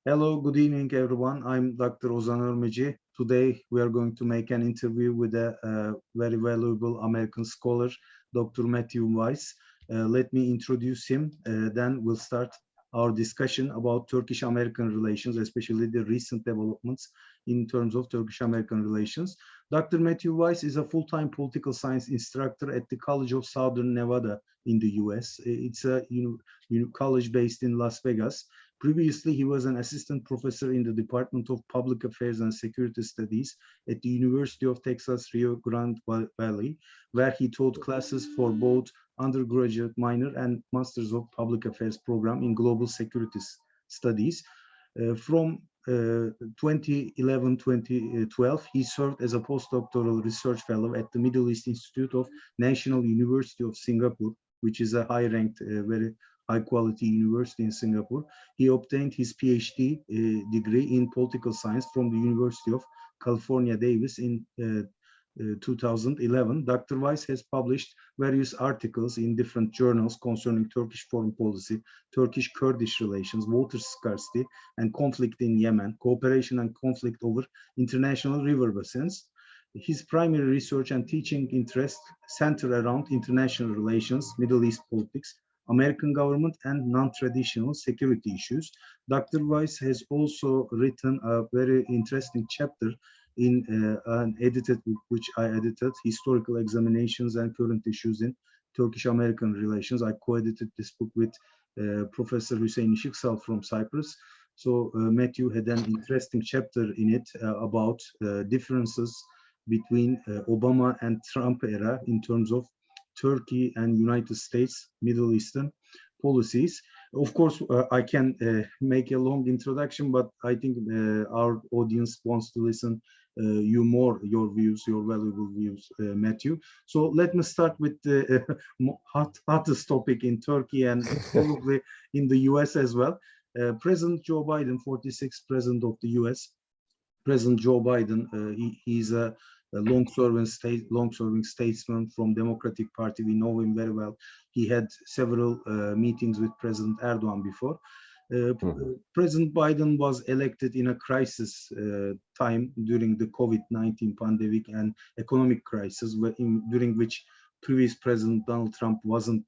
Hello, good evening, everyone. I'm Dr. Ozan Örmeci. Today, we are going to make an interview with a very valuable American scholar, Dr. Matthew Weiss. Let me introduce him, then we'll start our discussion about Turkish-American relations, especially the recent developments in terms of Turkish-American relations. Dr. Matthew Weiss is a full-time political science instructor at the College of Southern Nevada in the US. It's a college based in Las Vegas. Previously, he was an assistant professor in the Department of Public Affairs and Security Studies at the University of Texas, Rio Grande Valley, where he taught classes for both undergraduate, minor, and Masters of Public Affairs program in Global Security Studies. From 2011-2012, he served as a postdoctoral research fellow at the Middle East Institute of National University of Singapore, which is a high-ranked, very high-quality university in Singapore. He obtained his PhD degree in political science from the University of California, Davis in 2011. Dr. Weiss has published various articles in different journals concerning Turkish foreign policy, Turkish-Kurdish relations, water scarcity and conflict in Yemen, cooperation and conflict over international river basins. His primary research and teaching interests center around international relations, Middle East politics, American government, and non-traditional security issues. Dr. Weiss has also written a very interesting chapter in an edited book, which I edited, Historical Examinations and Current Issues in Turkish-American Relations. I co-edited this book with Professor Hüseyin Işıksal from Cyprus. So Matthew had an interesting chapter in it about differences between Obama and Trump era in terms of Turkey and United States Middle Eastern policies. Of course, I can make a long introduction, but I think our audience wants to listen your views, your valuable views, Matthew. So let me start with the hottest topic in Turkey and probably in the US as well. President Joe Biden, 46th president of the US, President Joe Biden, he's a long-serving statesman from Democratic Party. We know him very well. He had several meetings with President Erdogan before. President Biden was elected in a crisis time during the COVID-19 pandemic and economic crisis, during which previous President Donald Trump wasn't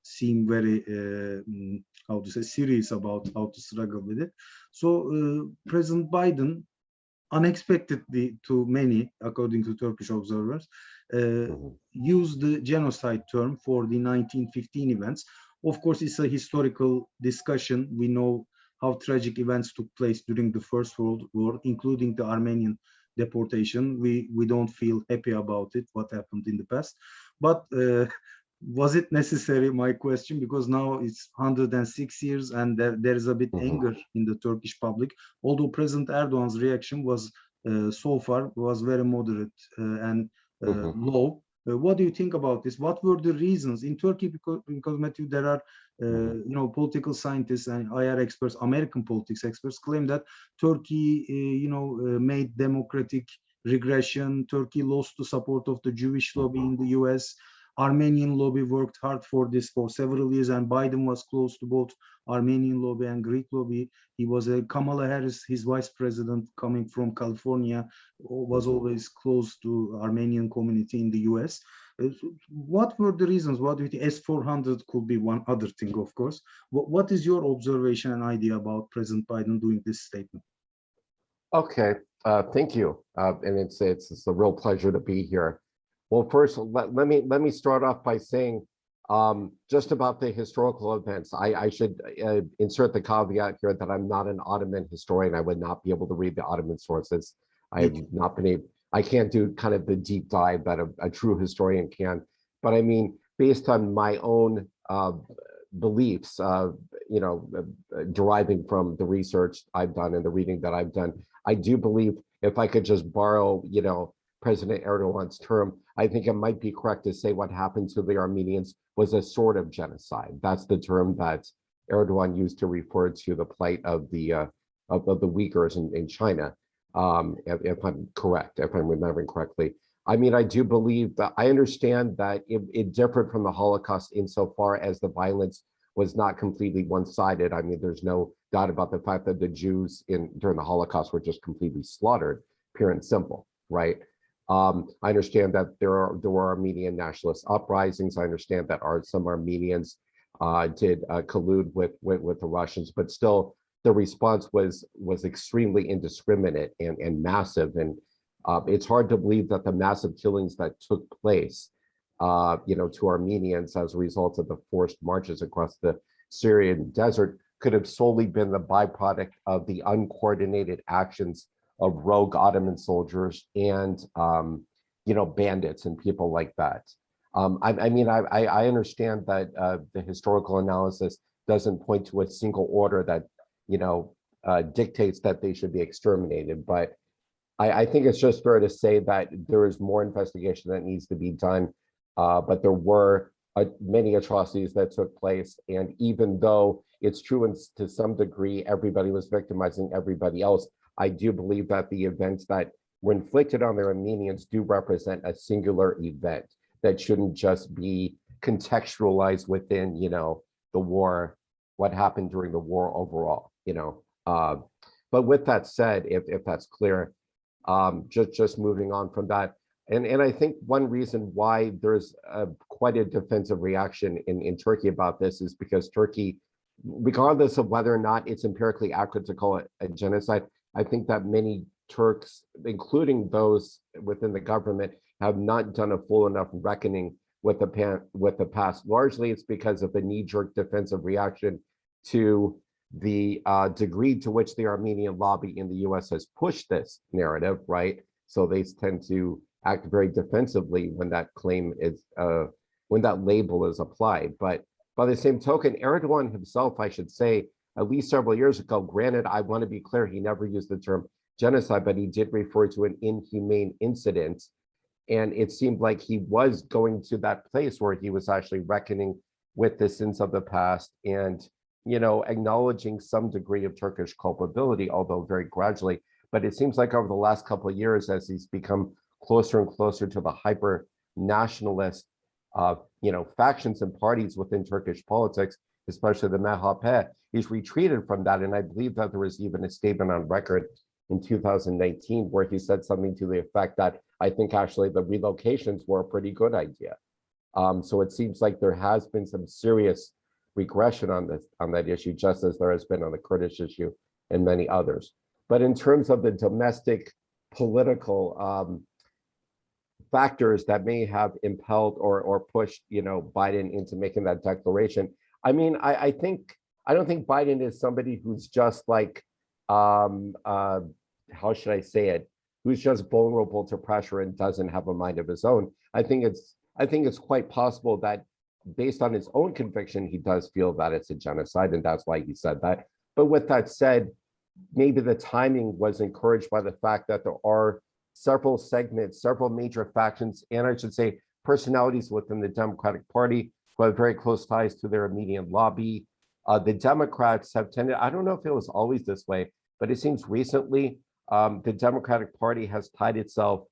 seem very, serious about how to struggle with it. So President Biden, unexpectedly to many, according to Turkish observers, used the genocide term for the 1915 events. Of course, it's a historical discussion. We know how tragic events took place during the First World War, including the Armenian deportation. We don't feel happy about it, what happened in the past. But was it necessary, my question, because now it's 106 years and there is a bit anger in the Turkish public, although President Erdogan's reaction was so far was very moderate and low. What do you think about this? What were the reasons in Turkey? Because Matthew, there are political scientists and IR experts, American politics experts claim that Turkey made democratic regression. Turkey lost the support of the Jewish lobby in the US. Armenian lobby worked hard for this for several years, and Biden was close to both Armenian lobby and Greek lobby. He was Kamala Harris, his vice president, coming from California, was always close to Armenian community in the US. What were the reasons? What do you think? S-400 could be one other thing, of course. What is your observation and idea about President Biden doing this statement? Okay, thank you, and it's a real pleasure to be here. Well, first, let me start off by saying just about the historical events. I should insert the caveat here that I'm not an Ottoman historian. I would not be able to read the Ottoman sources. I have not been able. I can't do kind of the deep dive that a true historian can. But I mean, based on my own beliefs, deriving from the research I've done and the reading that I've done, I do believe, if I could just borrow, President Erdogan's term, I think it might be correct to say what happened to the Armenians was a sort of genocide. That's the term that Erdogan used to refer to the plight of the Uyghurs in China, if I'm correct, if I'm remembering correctly. I mean, I do believe that I understand that it differed from the Holocaust insofar as the violence was not completely one-sided. I mean, there's no doubt about the fact that the Jews during the Holocaust were just completely slaughtered, pure and simple, right? I understand that there were Armenian nationalist uprisings. I understand that some Armenians did collude with the Russians, but still the response was extremely indiscriminate and massive. And it's hard to believe that the massive killings that took place, to Armenians as a result of the forced marches across the Syrian desert could have solely been the byproduct of the uncoordinated actions of rogue Ottoman soldiers and, bandits and people like that. I understand that the historical analysis doesn't point to a single order that, dictates that they should be exterminated, but I think it's just fair to say that there is more investigation that needs to be done, but there were many atrocities that took place, and even though it's true and to some degree everybody was victimizing everybody else, I do believe that the events that were inflicted on the Armenians do represent a singular event that shouldn't just be contextualized within, the war, what happened during the war overall, But with that said, if that's clear, just moving on from that, and I think one reason why there's quite a defensive reaction in Turkey about this is because Turkey, regardless of whether or not it's empirically accurate to call it a genocide, I think that many Turks, including those within the government, have not done a full enough reckoning with the past. Largely, it's because of the knee-jerk defensive reaction to the degree to which the Armenian lobby in the U.S. has pushed this narrative, right? So they tend to act very defensively when that claim is, when that label is applied. But by the same token, Erdogan himself, I should say, at least several years ago, granted, I want to be clear, he never used the term genocide, but he did refer to an inhumane incident. And it seemed like he was going to that place where he was actually reckoning with the sins of the past and, acknowledging some degree of Turkish culpability, although very gradually. But it seems like over the last couple of years, as he's become closer and closer to the hyper nationalist, factions and parties within Turkish politics, especially the MHP, he's retreated from that. And I believe that there was even a statement on record in 2019 where he said something to the effect that I think actually the relocations were a pretty good idea. So it seems like there has been some serious regression on that issue, just as there has been on the Kurdish issue and many others. But in terms of the domestic political factors that may have impelled or pushed, Biden into making that declaration, I mean, I don't think Biden is somebody who's just like, how should I say it, who's just vulnerable to pressure and doesn't have a mind of his own. I think it's quite possible that based on his own conviction, he does feel that it's a genocide, and that's why he said that. But with that said, maybe the timing was encouraged by the fact that there are several segments, several major factions, and I should say personalities within the Democratic Party who have very close ties to their immediate lobby. The Democrats have tended, I don't know if it was always this way, but it seems recently the Democratic Party has tied itself,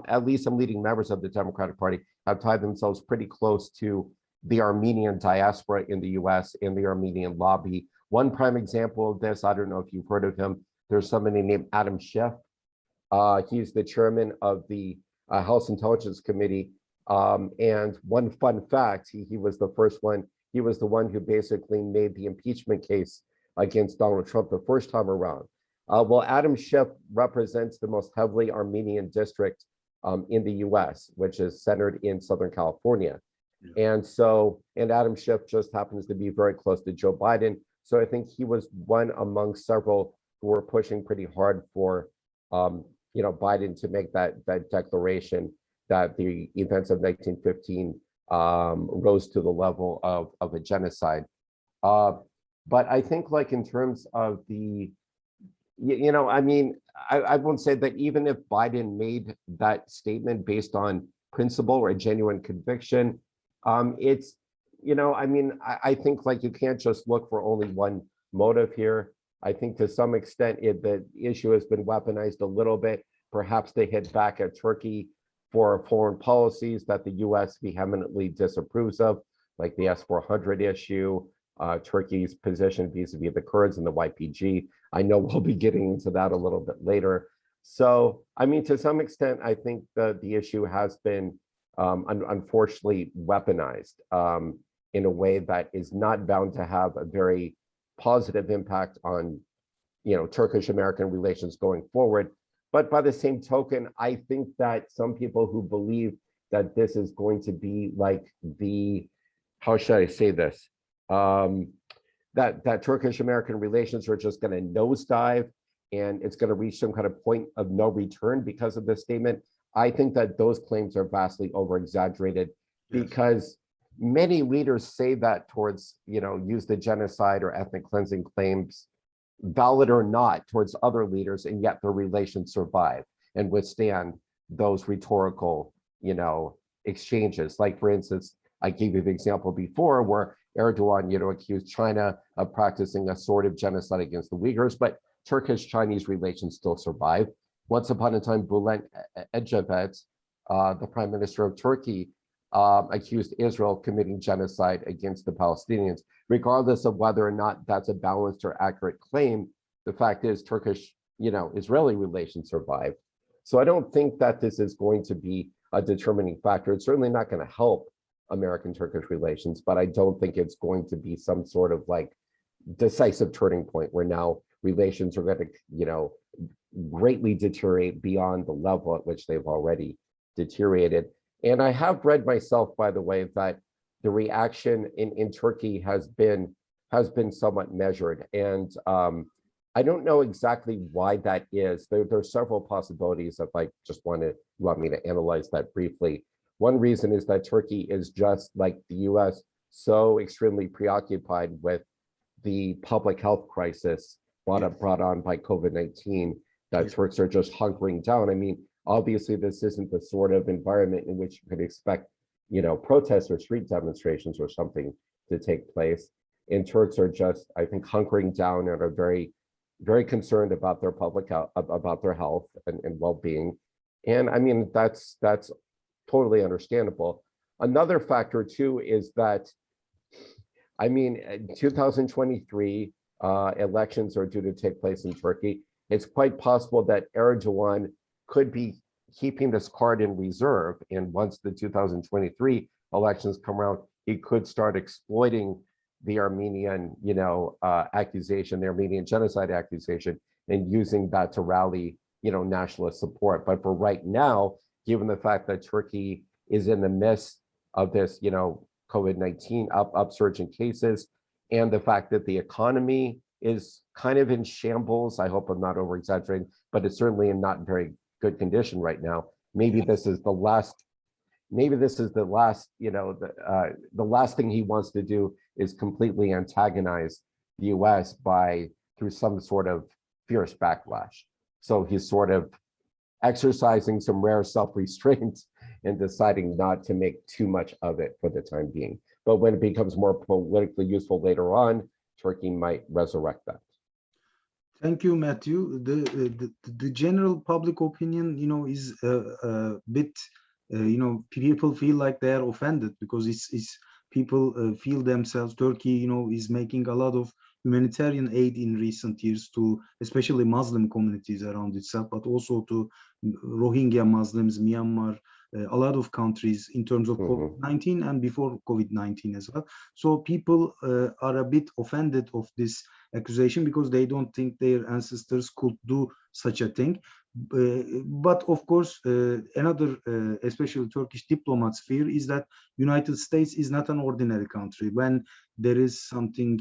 at least some leading members of the Democratic Party have tied themselves pretty close to the Armenian diaspora in the US and the Armenian lobby. One prime example of this, I don't know if you've heard of him, there's somebody named Adam Schiff. He's the chairman of the House Intelligence Committee. And one fun fact, he was the first one, he was the one who basically made the impeachment case against Donald Trump the first time around. Well, Adam Schiff represents the most heavily Armenian district in the US, which is centered in Southern California. Yeah. And Adam Schiff just happens to be very close to Joe Biden. So I think he was one among several who were pushing pretty hard for Biden to make that declaration that the events of 1915 rose to the level of a genocide. But I think, like, in terms of the, I won't say that even if Biden made that statement based on principle or a genuine conviction, it's, I think, like, you can't just look for only one motive here. I think to some extent the issue has been weaponized a little bit. Perhaps they hit back at Turkey for foreign policies that the US vehemently disapproves of. like the S-400 issue, Turkey's position vis-a-vis the Kurds and the YPG. I know we'll be getting into that a little bit later. So, I mean, to some extent, I think the issue has been unfortunately weaponized in a way that is not bound to have a very positive impact on, Turkish-American relations going forward. But by the same token, I think that some people who believe that this is going to be like how should I say this? That Turkish-American relations are just going to nosedive and it's going to reach some kind of point of no return because of this statement. I think that those claims are vastly over-exaggerated. Yes. Because many leaders say that towards, use the genocide or ethnic cleansing claims, valid or not, towards other leaders, and yet their relations survive and withstand those rhetorical, exchanges. Like, for instance, I gave you the example before where Erdogan, accused China of practicing a sort of genocide against the Uyghurs, but Turkish-Chinese relations still survive. Once upon a time, Bülent Ecevit, the prime minister of Turkey, accused Israel of committing genocide against the Palestinians. Regardless of whether or not that's a balanced or accurate claim, the fact is Turkish-Israeli relations survive. So I don't think that this is going to be a determining factor. It's certainly not going to help American-Turkish relations, but I don't think it's going to be some sort of like decisive turning point where now relations are going to, greatly deteriorate beyond the level at which they've already deteriorated. And I have read myself, by the way, that the reaction in Turkey has been somewhat measured. And I don't know exactly why that is. There are several possibilities if I just want me to analyze that briefly. One reason is that Turkey is just like the US, so extremely preoccupied with the public health crisis brought on by COVID-19 that Turks are just hunkering down. I mean, obviously, this isn't the sort of environment in which you could expect, protests or street demonstrations or something to take place. And Turks are just, I think, hunkering down and are very, very concerned about their public health, about their health and well-being. And I mean, that's totally understandable. Another factor too is that, I mean, 2023 elections are due to take place in Turkey. It's quite possible that Erdogan could be keeping this card in reserve. And once the 2023 elections come around, he could start exploiting the Armenian, accusation, the Armenian genocide accusation, and using that to rally, nationalist support. But for right now, given the fact that Turkey is in the midst of this, COVID-19 upsurge in cases, and the fact that the economy is kind of in shambles, I hope I'm not over-exaggerating, but it's certainly in not very good condition right now. Maybe this is the last, the last thing he wants to do is completely antagonize the US through some sort of fierce backlash. So he's sort of exercising some rare self-restraint and deciding not to make too much of it for the time being. But when it becomes more politically useful later on, Turkey might resurrect that. Thank you, Matthew. The general public opinion, is a bit, people feel like they are offended because it's people feel themselves. Turkey, is making a lot of humanitarian aid in recent years to especially Muslim communities around itself, but also to Rohingya Muslims, Myanmar, a lot of countries in terms of COVID-19 and before COVID-19 as well. So people are a bit offended of this accusation because they don't think their ancestors could do such a thing. But of course, another, especially Turkish diplomats' fear is that United States is not an ordinary country. When there is something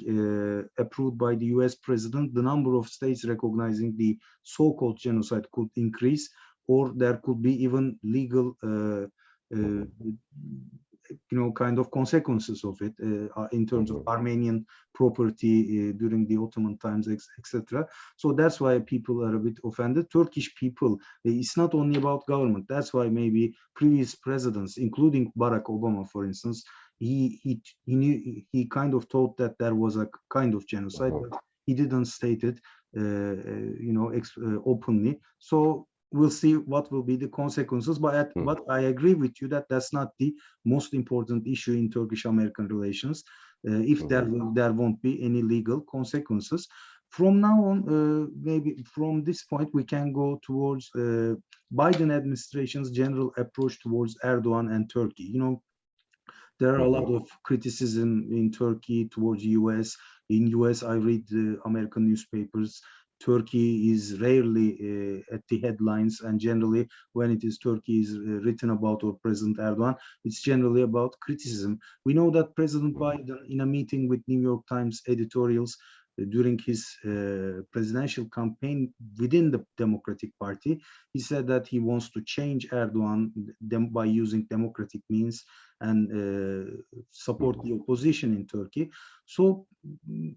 approved by the US president, the number of states recognizing the so-called genocide could increase, or there could be even legal, kind of consequences of it in terms of Armenian property during the Ottoman times, etc. So that's why people are a bit offended. Turkish people, it's not only about government. That's why maybe previous presidents, including Barack Obama, for instance, he kind of thought that there was a kind of genocide, but he didn't state it, openly. So we'll see what will be the consequences. But I agree with you that that's not the most important issue in Turkish-American relations. If there won't be any legal consequences. From now on, maybe from this point, we can go towards Biden administration's general approach towards Erdogan and Turkey. You know, there are a lot of criticism in Turkey towards US. In US, I read the American newspapers. Turkey is rarely at the headlines, and generally when it is Turkey is written about or President Erdogan, it's generally about criticism. We know that President Biden, in a meeting with New York Times editorials during his presidential campaign within the Democratic Party, he said that he wants to change Erdogan by using democratic means and support the opposition in Turkey. So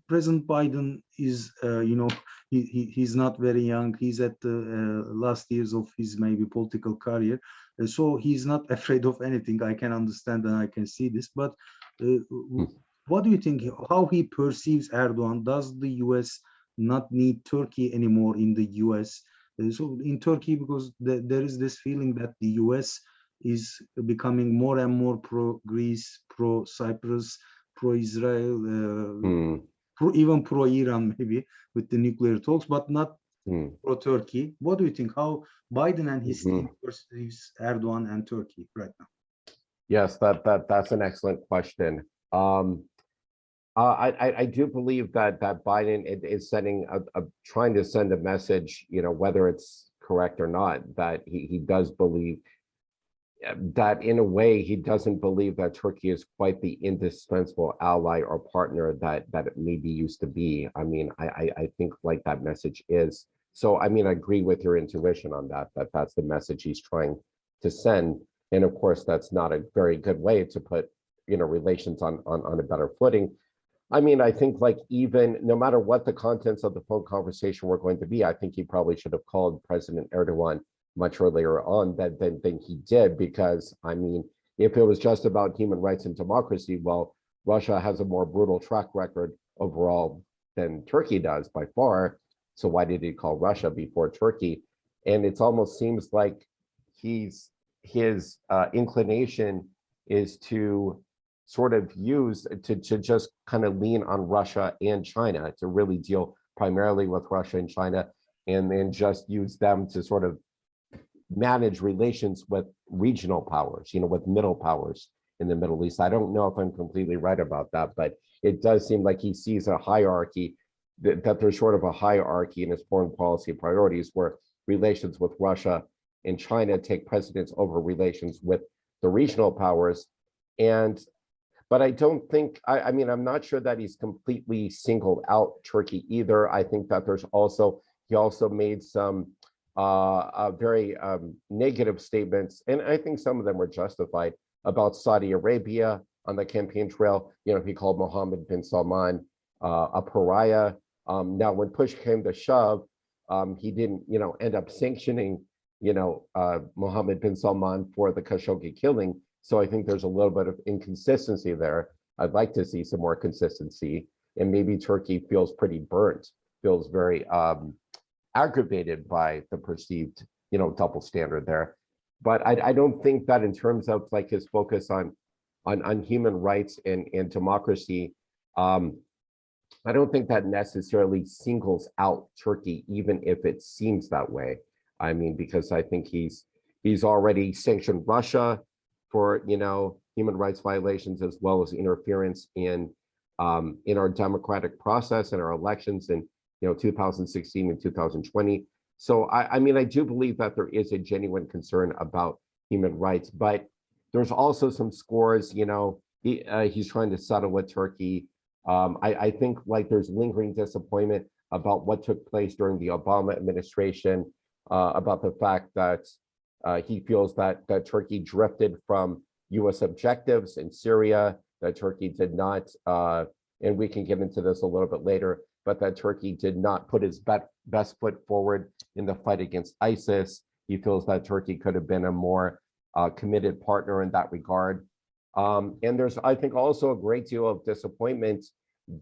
President Biden is, you know, he's not very young. He's at the last years of his maybe political career. So he's not afraid of anything. I can understand and I can see this. But what do you think, how he perceives Erdogan? Does the US not need Turkey anymore in the US? So in Turkey, because there is this feeling that the US is becoming more and more pro-Greece, pro-Cyprus, pro-Israel, even pro-Iran maybe with the nuclear talks, but not pro-Turkey. What do you think? How Biden and his team perceives Erdogan and Turkey right now? Yes, that's an excellent question. I do believe that Biden is trying to send a message, you know, whether it's correct or not, that he does believe that in a way he doesn't believe that Turkey is quite the indispensable ally or partner that it maybe used to be. I mean, I think like that message is. So, I mean, I agree with your intuition on that that's the message he's trying to send. And of course, that's not a very good way to put, you know, relations on a better footing. I mean, I think like even no matter what the contents of the phone conversation were going to be, I think he probably should have called President Erdogan much earlier on than he did, because I mean, if it was just about human rights and democracy, well, Russia has a more brutal track record overall than Turkey does by far. So why did he call Russia before Turkey? And it almost seems like his inclination is to sort of use to just kind of lean on Russia and China to really deal primarily with Russia and China, and then just use them to sort of manage relations with regional powers, you know, with middle powers in the Middle East. I don't know if I'm completely right about that, but it does seem like he sees a hierarchy, that there's sort of a hierarchy in his foreign policy priorities where relations with Russia and China take precedence over relations with the regional powers. But I don't think, I mean, I'm not sure that he's completely singled out Turkey either. I think that he also made some very negative statements, and I think some of them were justified, about Saudi Arabia on the campaign trail. You know, he called Mohammed bin Salman a pariah. Now, when push came to shove, he didn't, you know, end up sanctioning, you know, Mohammed bin Salman for the Khashoggi killing. So I think there's a little bit of inconsistency there. I'd like to see some more consistency, and maybe Turkey feels pretty burnt, feels very aggravated by the perceived, you know, double standard there. But I don't think that in terms of like his focus on human rights and democracy, I don't think that necessarily singles out Turkey, even if it seems that way. I mean, because I think he's already sanctioned Russia for, you know, human rights violations, as well as interference in our democratic process and our elections in, you know, 2016 and 2020. So I mean, I do believe that there is a genuine concern about human rights, but there's also some scores, you know, he's trying to settle with Turkey. I think like there's lingering disappointment about what took place during the Obama administration, about the fact that he feels that Turkey drifted from US objectives in Syria, that Turkey did not, and we can get into this a little bit later, but that Turkey did not put his best foot forward in the fight against ISIS. He feels that Turkey could have been a more committed partner in that regard. And there's, I think, also a great deal of disappointment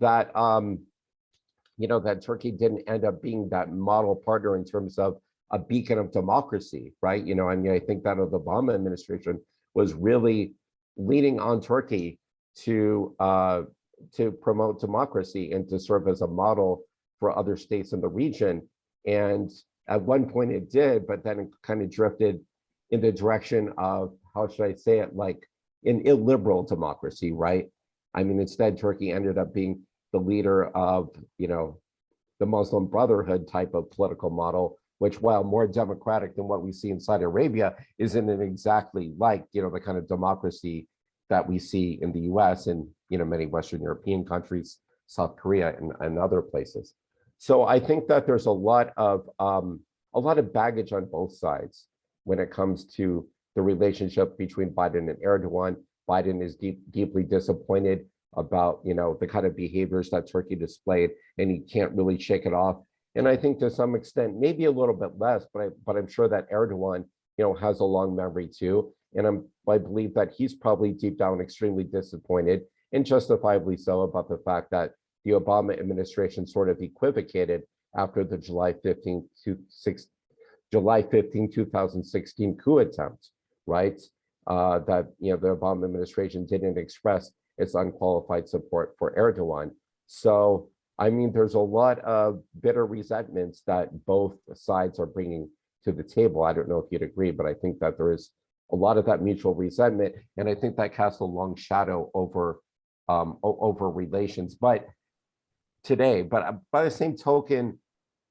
that, you know, that Turkey didn't end up being that model partner in terms of a beacon of democracy, right? You know, I mean, I think that the Obama administration was really leaning on Turkey to promote democracy and to serve as a model for other states in the region. And at one point it did, but then it kind of drifted in the direction of, how should I say it, like an illiberal democracy, right? I mean, instead, Turkey ended up being the leader of, you know, the Muslim Brotherhood type of political model, which, while more democratic than what we see in Saudi Arabia, isn't exactly like, you know, the kind of democracy that we see in the US and, you know, many Western European countries, South Korea, and other places. So I think that there's a lot of baggage on both sides when it comes to the relationship between Biden and Erdogan. Biden is deeply disappointed about, you know, the kind of behaviors that Turkey displayed, and he can't really shake it off. And I think to some extent, maybe a little bit less, but I'm sure that Erdogan, you know, has a long memory too. And I believe that he's probably deep down extremely disappointed, and justifiably so, about the fact that the Obama administration sort of equivocated after the July 15, 2016 coup attempt, right? That, you know, the Obama administration didn't express its unqualified support for Erdogan. So, I mean, there's a lot of bitter resentments that both sides are bringing to the table. I don't know if you'd agree, but I think that there is a lot of that mutual resentment, and I think that casts a long shadow over relations. But today, but by the same token,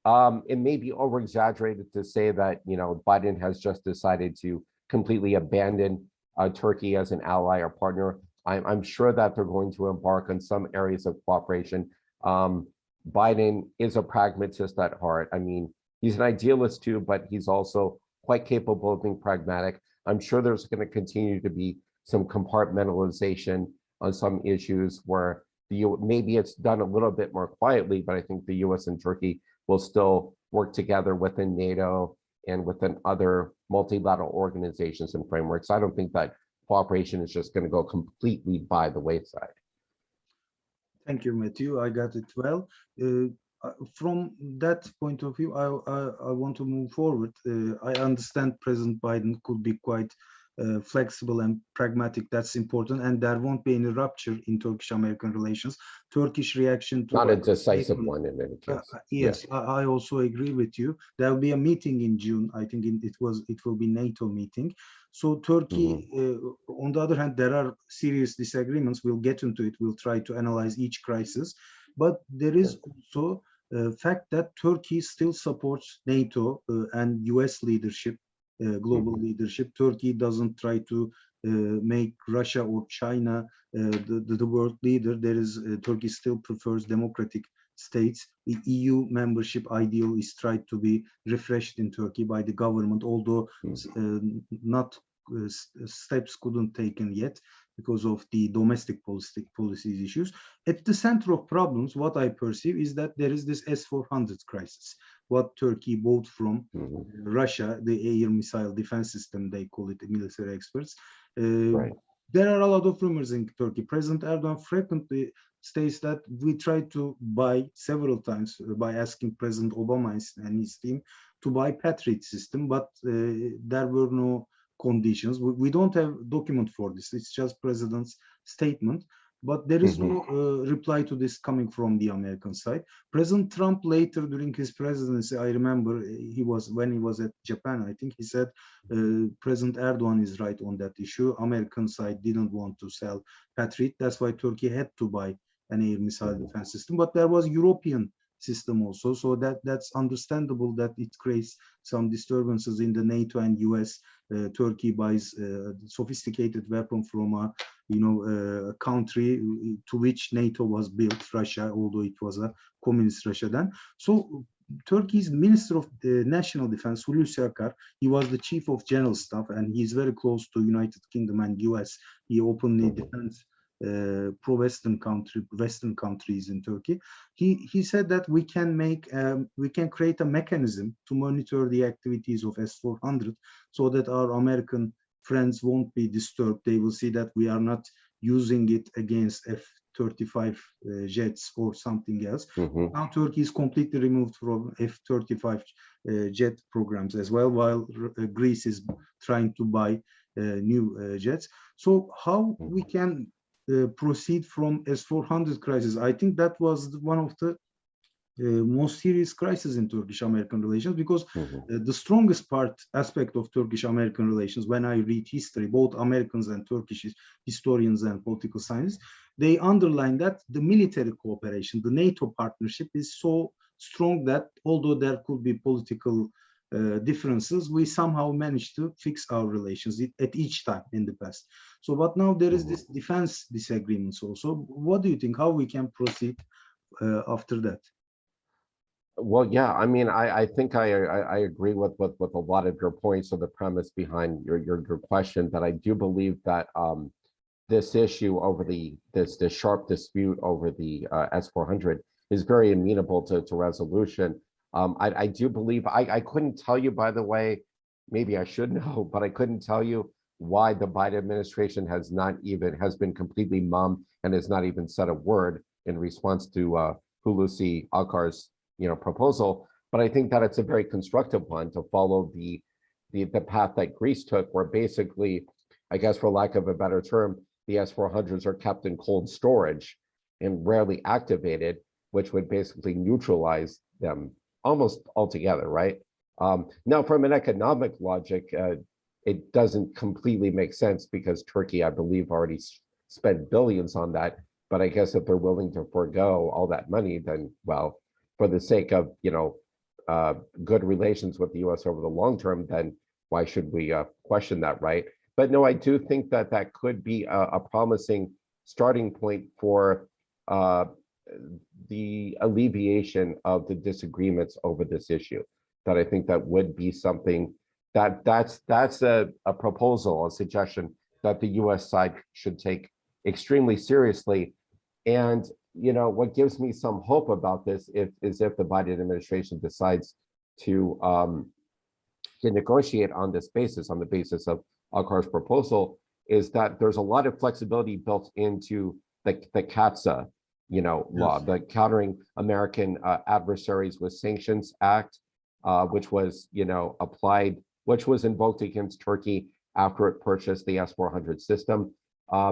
it may be over-exaggerated to say that, you know, Biden has just decided to completely abandon Turkey as an ally or partner. I'm sure that they're going to embark on some areas of cooperation. Biden is a pragmatist at heart. I mean, he's an idealist too, but he's also quite capable of being pragmatic. I'm sure there's going to continue to be some compartmentalization on some issues where maybe it's done a little bit more quietly, but I think the US and Turkey will still work together within NATO and within other multilateral organizations and frameworks. I don't think that cooperation is just going to go completely by the wayside. Thank you, Matthew. I got it well. From that point of view, I want to move forward. I understand President Biden could be quite flexible and pragmatic. That's important, and there won't be any rupture in Turkish-American relations. Turkish reaction to not a decisive one in any case. Yes, yeah. I also agree with you. There will be a meeting in June. I think it will be NATO meeting. So Turkey, on the other hand, there are serious disagreements. We'll get into it. We'll try to analyze each crisis, but there is also the fact that Turkey still supports NATO and US leadership. Global leadership. Turkey doesn't try to make Russia or China the world leader. There is Turkey still prefers democratic states. The EU membership ideal is tried to be refreshed in Turkey by the government, although not steps couldn't taken yet because of the domestic policy issues. At the center of problems, what I perceive is that there is this S-400 crisis, what Turkey bought from Russia, the air missile defense system, they call it, the military experts. Right. There are a lot of rumors in Turkey. President Erdogan frequently states that we tried to buy several times by asking President Obama and his team to buy Patriot system, but there were no conditions. We don't have document for this. It's just president's statement, but there is no reply to this coming from the American side. President Trump later during his presidency, I remember when he was at Japan, I think he said President Erdogan is right on that issue. American side didn't want to sell Patriot. That's why Turkey had to buy an air missile defense system, but there was European system also, so that's understandable that it creates some disturbances in the NATO and US. Turkey buys sophisticated weapon from a country to which NATO was built, Russia, although it was a communist Russia then. So Turkey's Minister of National Defense, Hulusi Akar, he was the Chief of General Staff, and he's very close to United Kingdom and US. He openly defends pro-Western countries in Turkey. He said that we can create a mechanism to monitor the activities of S-400 so that our American friends won't be disturbed. They will see that we are not using it against F-35 jets or something else. Mhm. Now Turkey is completely removed from F-35 jet programs as well, while Greece is trying to buy new jets. So how we can proceed from S-400 crisis? I think that was one of the most serious crisis in Turkish-American relations, because Mhm. the strongest aspect of Turkish-American relations, when I read history, both Americans and Turkish historians and political scientists, they underline that the military cooperation, the NATO partnership is so strong that although there could be political differences, we somehow managed to fix our relations at each time in the past. So, but now there is this defense disagreements also. What do you think? How we can proceed after that? Well, yeah, I mean, I think I agree with a lot of your points or the premise behind your question, but I do believe that this issue over this sharp dispute over the S-400 is very amenable to resolution. I do believe I couldn't tell you, by the way, maybe I should know, but I couldn't tell you why the Biden administration has been completely mum and has not even said a word in response to Hulusi Akar's proposal. But I think that it's a very constructive one to follow the path that Greece took, where basically, I guess for lack of a better term, the S-400s are kept in cold storage and rarely activated, which would basically neutralize them almost altogether, right? Now, from an economic logic, it doesn't completely make sense because Turkey, I believe, already spent billions on that. But I guess if they're willing to forego all that money, then, well, for the sake of good relations with the U.S. over the long term, then why should we question that, right? But no, I do think that that could be a promising starting point for the alleviation of the disagreements over this issue. That I think that would be something that's a proposal, a suggestion that the U.S. side should take extremely seriously. And what gives me some hope about this is if the Biden administration decides to negotiate on this basis, on the basis of Akar's proposal, is that there's a lot of flexibility built into the CATSA, law, the Countering American Adversaries with Sanctions Act, which was, applied, which was invoked against Turkey after it purchased the S-400 system,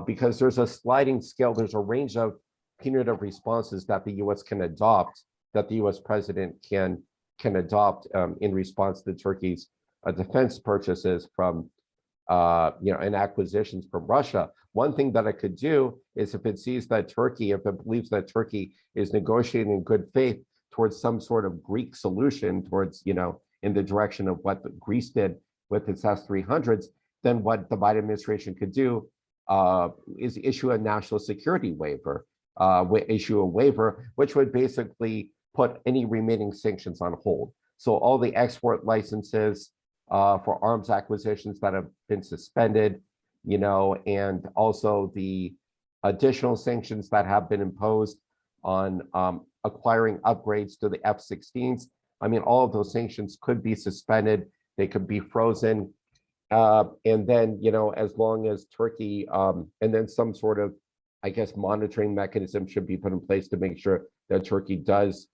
because there's a sliding scale, there's a range of punitive responses that the U.S. can adopt, that the U.S. president can adopt in response to Turkey's defense purchases from, and acquisitions from Russia. One thing that it could do is if it sees that Turkey, if it believes that Turkey is negotiating in good faith towards some sort of Greek solution, towards, in the direction of what Greece did with its S-300s, then what the Biden administration could do is issue a national security waiver, issue a waiver, which would basically put any remaining sanctions on hold. So all the export licenses for arms acquisitions that have been suspended, and also the additional sanctions that have been imposed on acquiring upgrades to the F-16s. I mean, all of those sanctions could be suspended. They could be frozen. And then, as long as Turkey, and then some sort of, I guess, monitoring mechanism should be put in place to make sure that Turkey does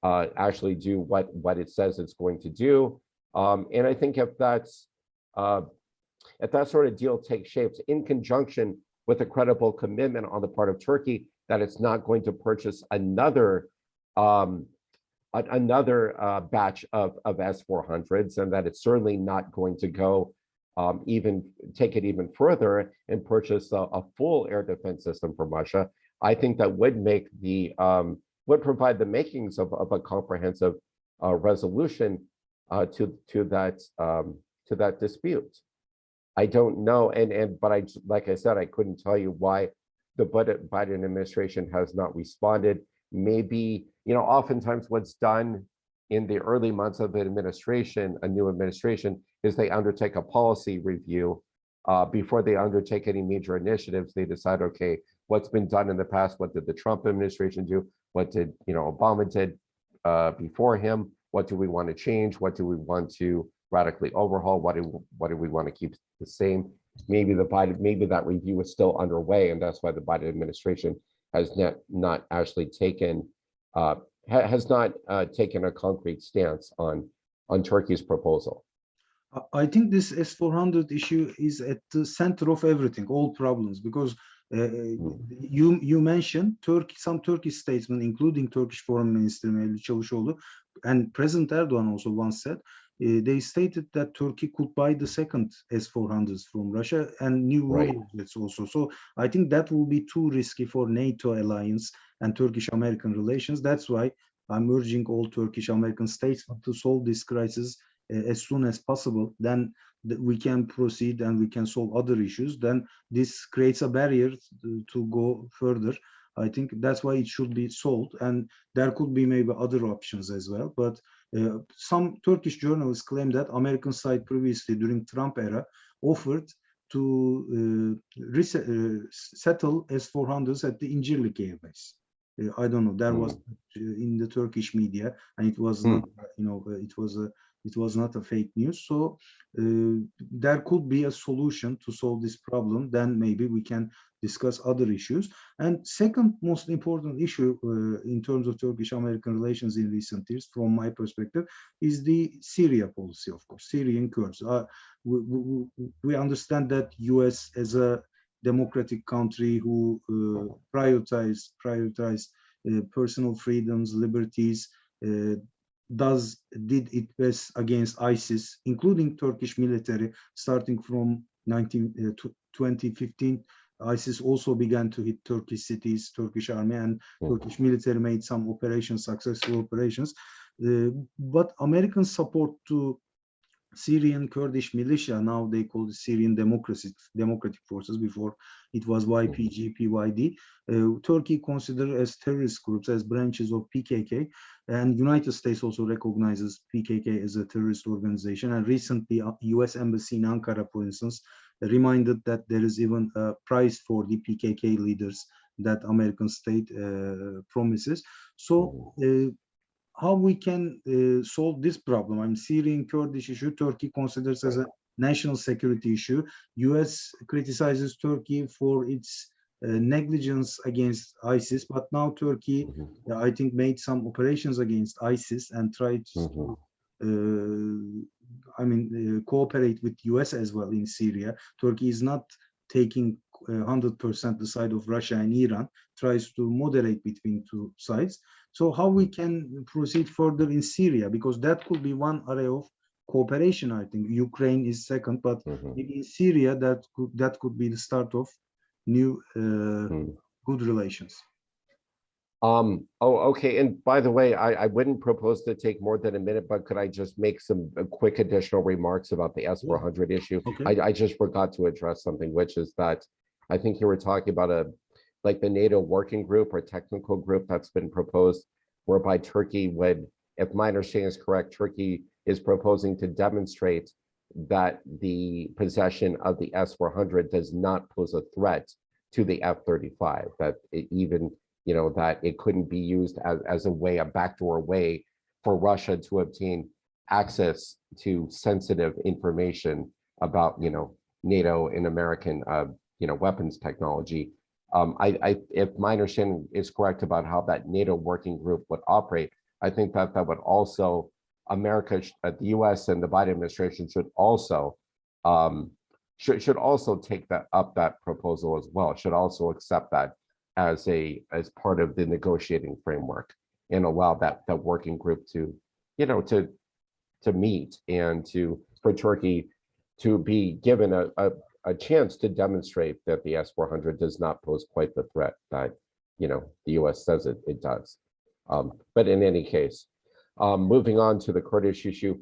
actually do what it says it's going to do. And I think if that sort of deal takes shape in conjunction with a credible commitment on the part of Turkey that it's not going to purchase another batch of S-400s, and that it's certainly not going to go even take it even further and purchase a full air defense system from Russia, I think that would make would provide the makings of a comprehensive resolution to that dispute. I don't know, but like I said, I couldn't tell you why the Biden administration has not responded. Maybe, oftentimes what's done in the early months of the administration, a new administration, is they undertake a policy review before they undertake any major initiatives. They decide, okay, what's been done in the past? What did the Trump administration do? What did Obama did before him? What do we want to change? What do we want to radically overhaul? What do we want to keep the same? Maybe that review is still underway, and that's why the Biden administration has not actually taken taken a concrete stance on Turkey's proposal. I think this S-400 issue is at the center of everything, all problems, because you mentioned some Turkish statesmen, including Turkish Foreign Minister Mevlut Çavuşoğlu, and President Erdogan also once said, they stated that Turkey could buy the second S-400s from Russia and new warjets also. So I think that will be too risky for NATO alliance and Turkish-American relations. That's why I'm urging all Turkish-American states to solve this crisis as soon as possible. Then we can proceed and we can solve other issues. Then this creates a barrier to go further. I think that's why it should be solved, and there could be maybe other options as well. But some Turkish journalists claim that American side previously during Trump era offered to settle S-400s at the Incirlik Air Base. I don't know. There was in the Turkish media, and it was not, it was not a fake news. So there could be a solution to solve this problem. Then maybe we can discuss other issues. And second most important issue in terms of Turkish-American relations in recent years, from my perspective, is the Syria policy, of course, Syrian Kurds. We understand that U.S. as a democratic country who prioritize personal freedoms, liberties, did it best against ISIS, including Turkish military, starting from 2015. ISIS also began to hit Turkish cities, Turkish army, and Turkish military made some operations, successful operations. But American support to Syrian Kurdish militia, now they call it Syrian Democratic Forces, before it was YPG, PYD. Turkey considered as terrorist groups, as branches of PKK, and United States also recognizes PKK as a terrorist organization. And recently, US Embassy in Ankara, for instance, reminded that there is even a prize for the PKK leaders that American state promises. So how we can solve this problem? I'm Syrian Kurdish issue. Turkey considers as a national security issue. US criticizes Turkey for its negligence against ISIS, but now Turkey, I think, made some operations against ISIS and tried to, cooperate with US as well in Syria. Turkey is not taking 100% the side of Russia and Iran, tries to moderate between two sides. So how we can proceed further in Syria, because that could be one area of cooperation. I think Ukraine is second, but in Syria that could be the start of new good relations. Okay. And by the way, I wouldn't propose to take more than a minute, but could I just make some quick additional remarks about the S-400 issue? Okay. I just forgot to address something, which is that I think you were talking about like the NATO working group or technical group that's been proposed, whereby Turkey would, if my understanding is correct, Turkey is proposing to demonstrate that the possession of the S-400 does not pose a threat to the F-35, that it even, that it couldn't be used as a backdoor way for Russia to obtain access to sensitive information about, NATO and American, weapons technology. If my understanding is correct about how that NATO working group would operate, I think that would also, the US and the Biden administration should also take that proposal as well, should also accept that as part of the negotiating framework and allow that working group to meet and for Turkey to be given a chance to demonstrate that the S-400 does not pose quite the threat that the US says it does. But in any case, moving on to the Kurdish issue,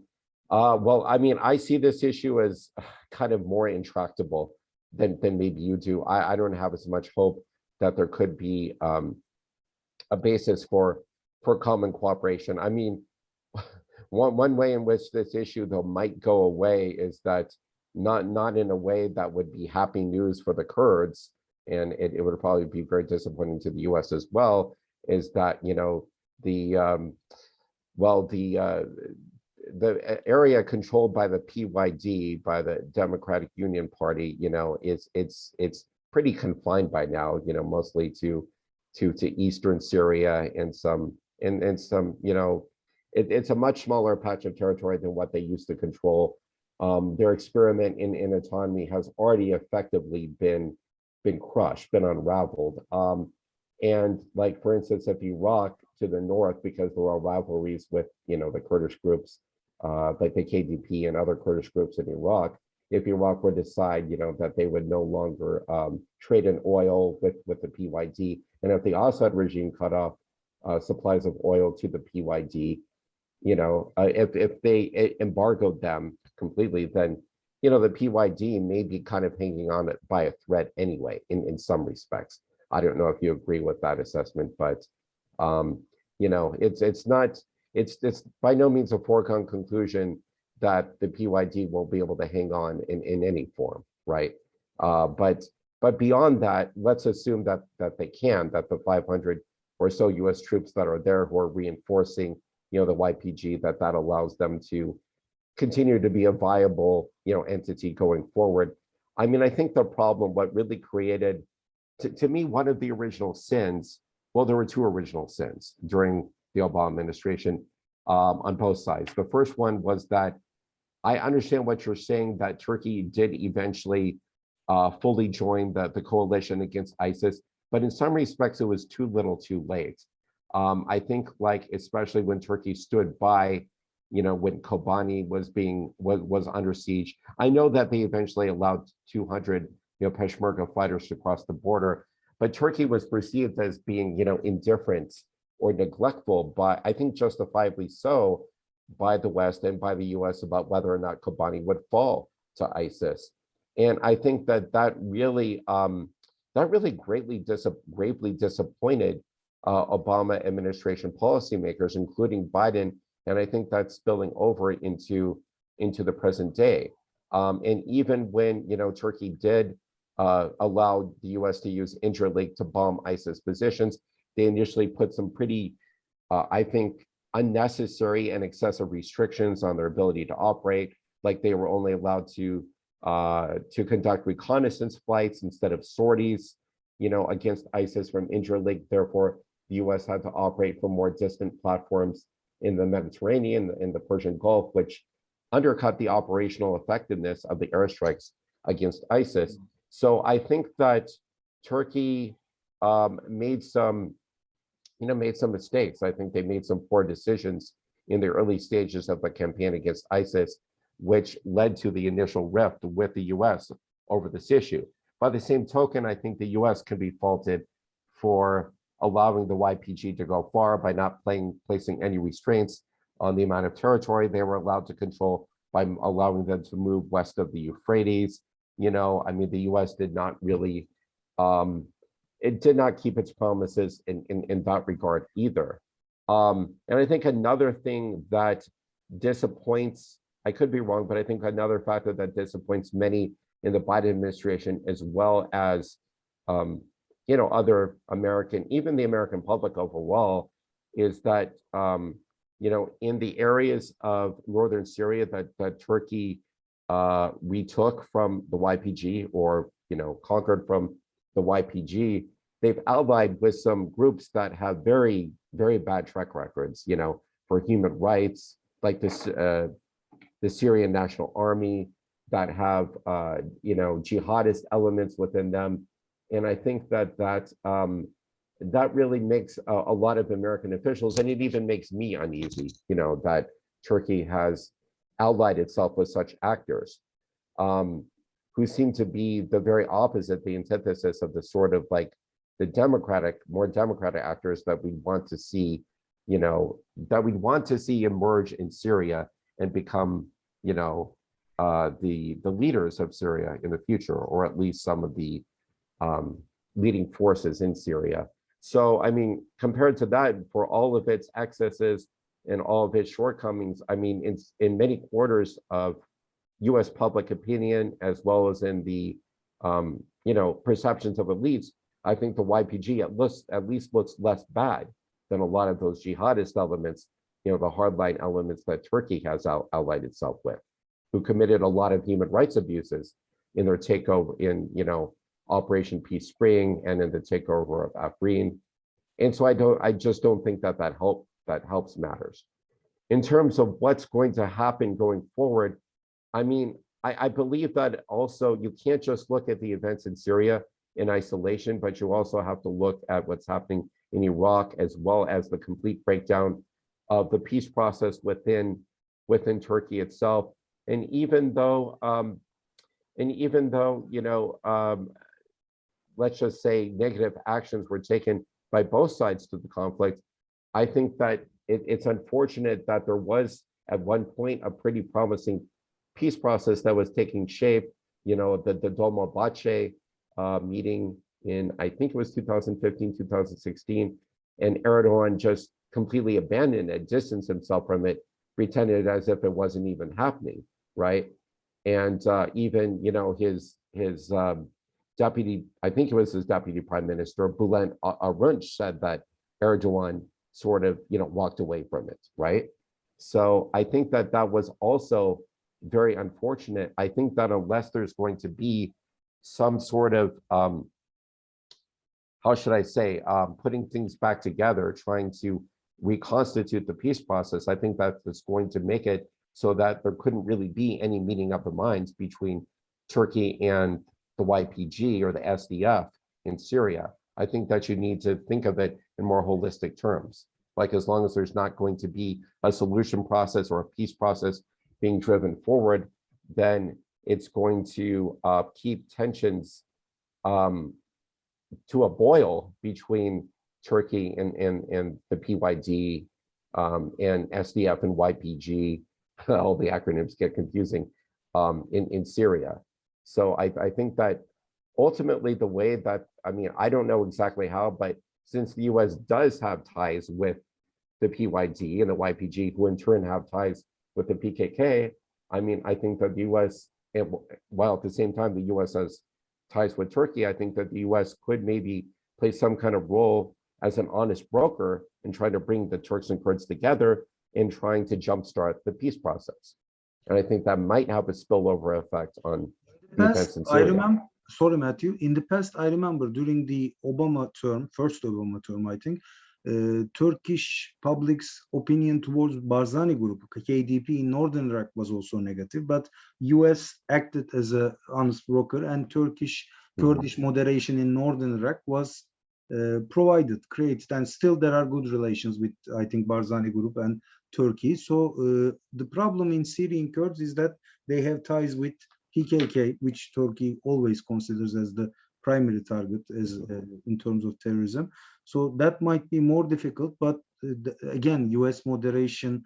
well, I see this issue as kind of more intractable than maybe you do. I don't have as much hope that there could be a basis for common cooperation. One way in which this issue though might go away is that not in a way that would be happy news for the Kurds, and it would probably be very disappointing to the US as well, is that the area controlled by the PYD, by the Democratic Union Party, it's pretty confined by now, mostly to to eastern Syria and some, it's a much smaller patch of territory than what they used to control. Their experiment in autonomy has already effectively been crushed, been unraveled. And like, for instance, if Iraq to the north, because there are rivalries with, the Kurdish groups, like the KDP and other Kurdish groups in Iraq, if Iraq would decide, that they would no longer trade in oil with the PYD, and if the Assad regime cut off supplies of oil to the PYD, if they embargoed them completely, then, the PYD may be kind of hanging on it by a thread anyway, in some respects. I don't know if you agree with that assessment, but, it's by no means a foregone conclusion that the PYD will be able to hang on in any form, right? But beyond that, let's assume that they can, that the 500 or so US troops that are there who are reinforcing, the YPG, that allows them to continue to be a viable, entity going forward. I mean, I think the problem, what really created, to me, one of the original sins, well, there were two original sins during the Obama administration on both sides. The first one was that I understand what you're saying, that Turkey did eventually fully join the coalition against ISIS, but in some respects, it was too little too late. I think, like, especially when Turkey stood by, when Kobani was under siege. I know that they eventually allowed 200, Peshmerga fighters to cross the border, but Turkey was perceived as being, indifferent or neglectful, but I think justifiably so, by the West and by the US about whether or not Kobani would fall to ISIS. And I think that really gravely disappointed Obama administration policymakers, including Biden. And I think that's spilling over into the present day. And even when, Turkey did allow the US to use Interlink to bomb ISIS positions, they initially put some pretty, I think, unnecessary and excessive restrictions on their ability to operate. Like, they were only allowed to conduct reconnaissance flights instead of sorties, against ISIS from Interlink. Therefore, the US had to operate from more distant platforms in the Mediterranean, in the Persian Gulf, which undercut the operational effectiveness of the airstrikes against ISIS. So I think that Turkey made some mistakes. I think they made some poor decisions in the early stages of the campaign against ISIS, which led to the initial rift with the US over this issue. By the same token, I think the US can be faulted for allowing the YPG to go far by not placing any restraints on the amount of territory they were allowed to control, by allowing them to move west of the Euphrates. I mean, the US did not really, it did not keep its promises in that regard either. And I think another thing that disappoints, I could be wrong, but I think another factor that disappoints many in the Biden administration, as well as other American, even the American public overall, is that in the areas of northern Syria that Turkey retook from the YPG, or conquered from the YPG, they've allied with some groups that have very, very bad track records, for human rights, like this, the Syrian National Army, that have jihadist elements within them. And I think that really makes a lot of American officials, and it even makes me uneasy, that Turkey has allied itself with such actors, who seem to be the very opposite, the antithesis of the sort of like the more democratic actors that we want to see, emerge in Syria and become, the leaders of Syria in the future, or at least some of the leading forces in Syria. So, I mean, compared to that, for all of its excesses and all of its shortcomings, I mean, in many quarters of US public opinion, as well as in the, perceptions of elites, I think the YPG at least looks less bad than a lot of those jihadist elements, the hardline elements that Turkey has allied itself with, who committed a lot of human rights abuses in their takeover in, Operation Peace Spring, and in the takeover of Afrin. And so I just don't think that that helps matters. In terms of what's going to happen going forward, I mean, I believe that also you can't just look at the events in Syria in isolation, but you also have to look at what's happening in Iraq, as well as the complete breakdown of the peace process within Turkey itself. And even though let's just say negative actions were taken by both sides to the conflict, I think that it's unfortunate that there was at one point a pretty promising peace process that was taking shape. The Dolmabahce meeting in, I think it was 2015, 2016, and Erdogan just completely abandoned it, distanced himself from it, pretended as if it wasn't even happening, right? And even, his deputy, I think it was his deputy prime minister, Bülent Arınç, said that Erdogan sort of, walked away from it, right? So I think that that was also very unfortunate. I think that unless there's going to be some sort of, how should I say, putting things back together, trying to reconstitute the peace process, I think that's going to make it so that there couldn't really be any meeting of the minds between Turkey and the YPG or the SDF in Syria. I think that you need to think of it in more holistic terms. Like, as long as there's not going to be a solution process or a peace process being driven forward, then it's going to keep tensions to a boil between Turkey and the PYD and SDF and YPG. All the acronyms get confusing in Syria. So I think that ultimately the way that, I mean, I don't know exactly how, but since the US does have ties with the PYD and the YPG, who in turn have ties with the PKK, I mean, I think that the US, while at the same time the US has ties with Turkey, I think that the US could maybe play some kind of role as an honest broker in trying to bring the Turks and Kurds together in trying to jumpstart the peace process. And I think that might have a spillover effect on the events in Syria. Sorry, Matthew. In the past, I remember during the Obama term, first Obama term, I think, Turkish public's opinion towards Barzani group, KDP in northern Iraq, was also negative, but US acted as an honest broker, and Kurdish moderation in northern Iraq was created, and still there are good relations with, I think, Barzani group and Turkey. So the problem in Syrian Kurds is that they have ties with PKK, which Turkey always considers as the primary target as in terms of terrorism. So that might be more difficult, but again, US moderation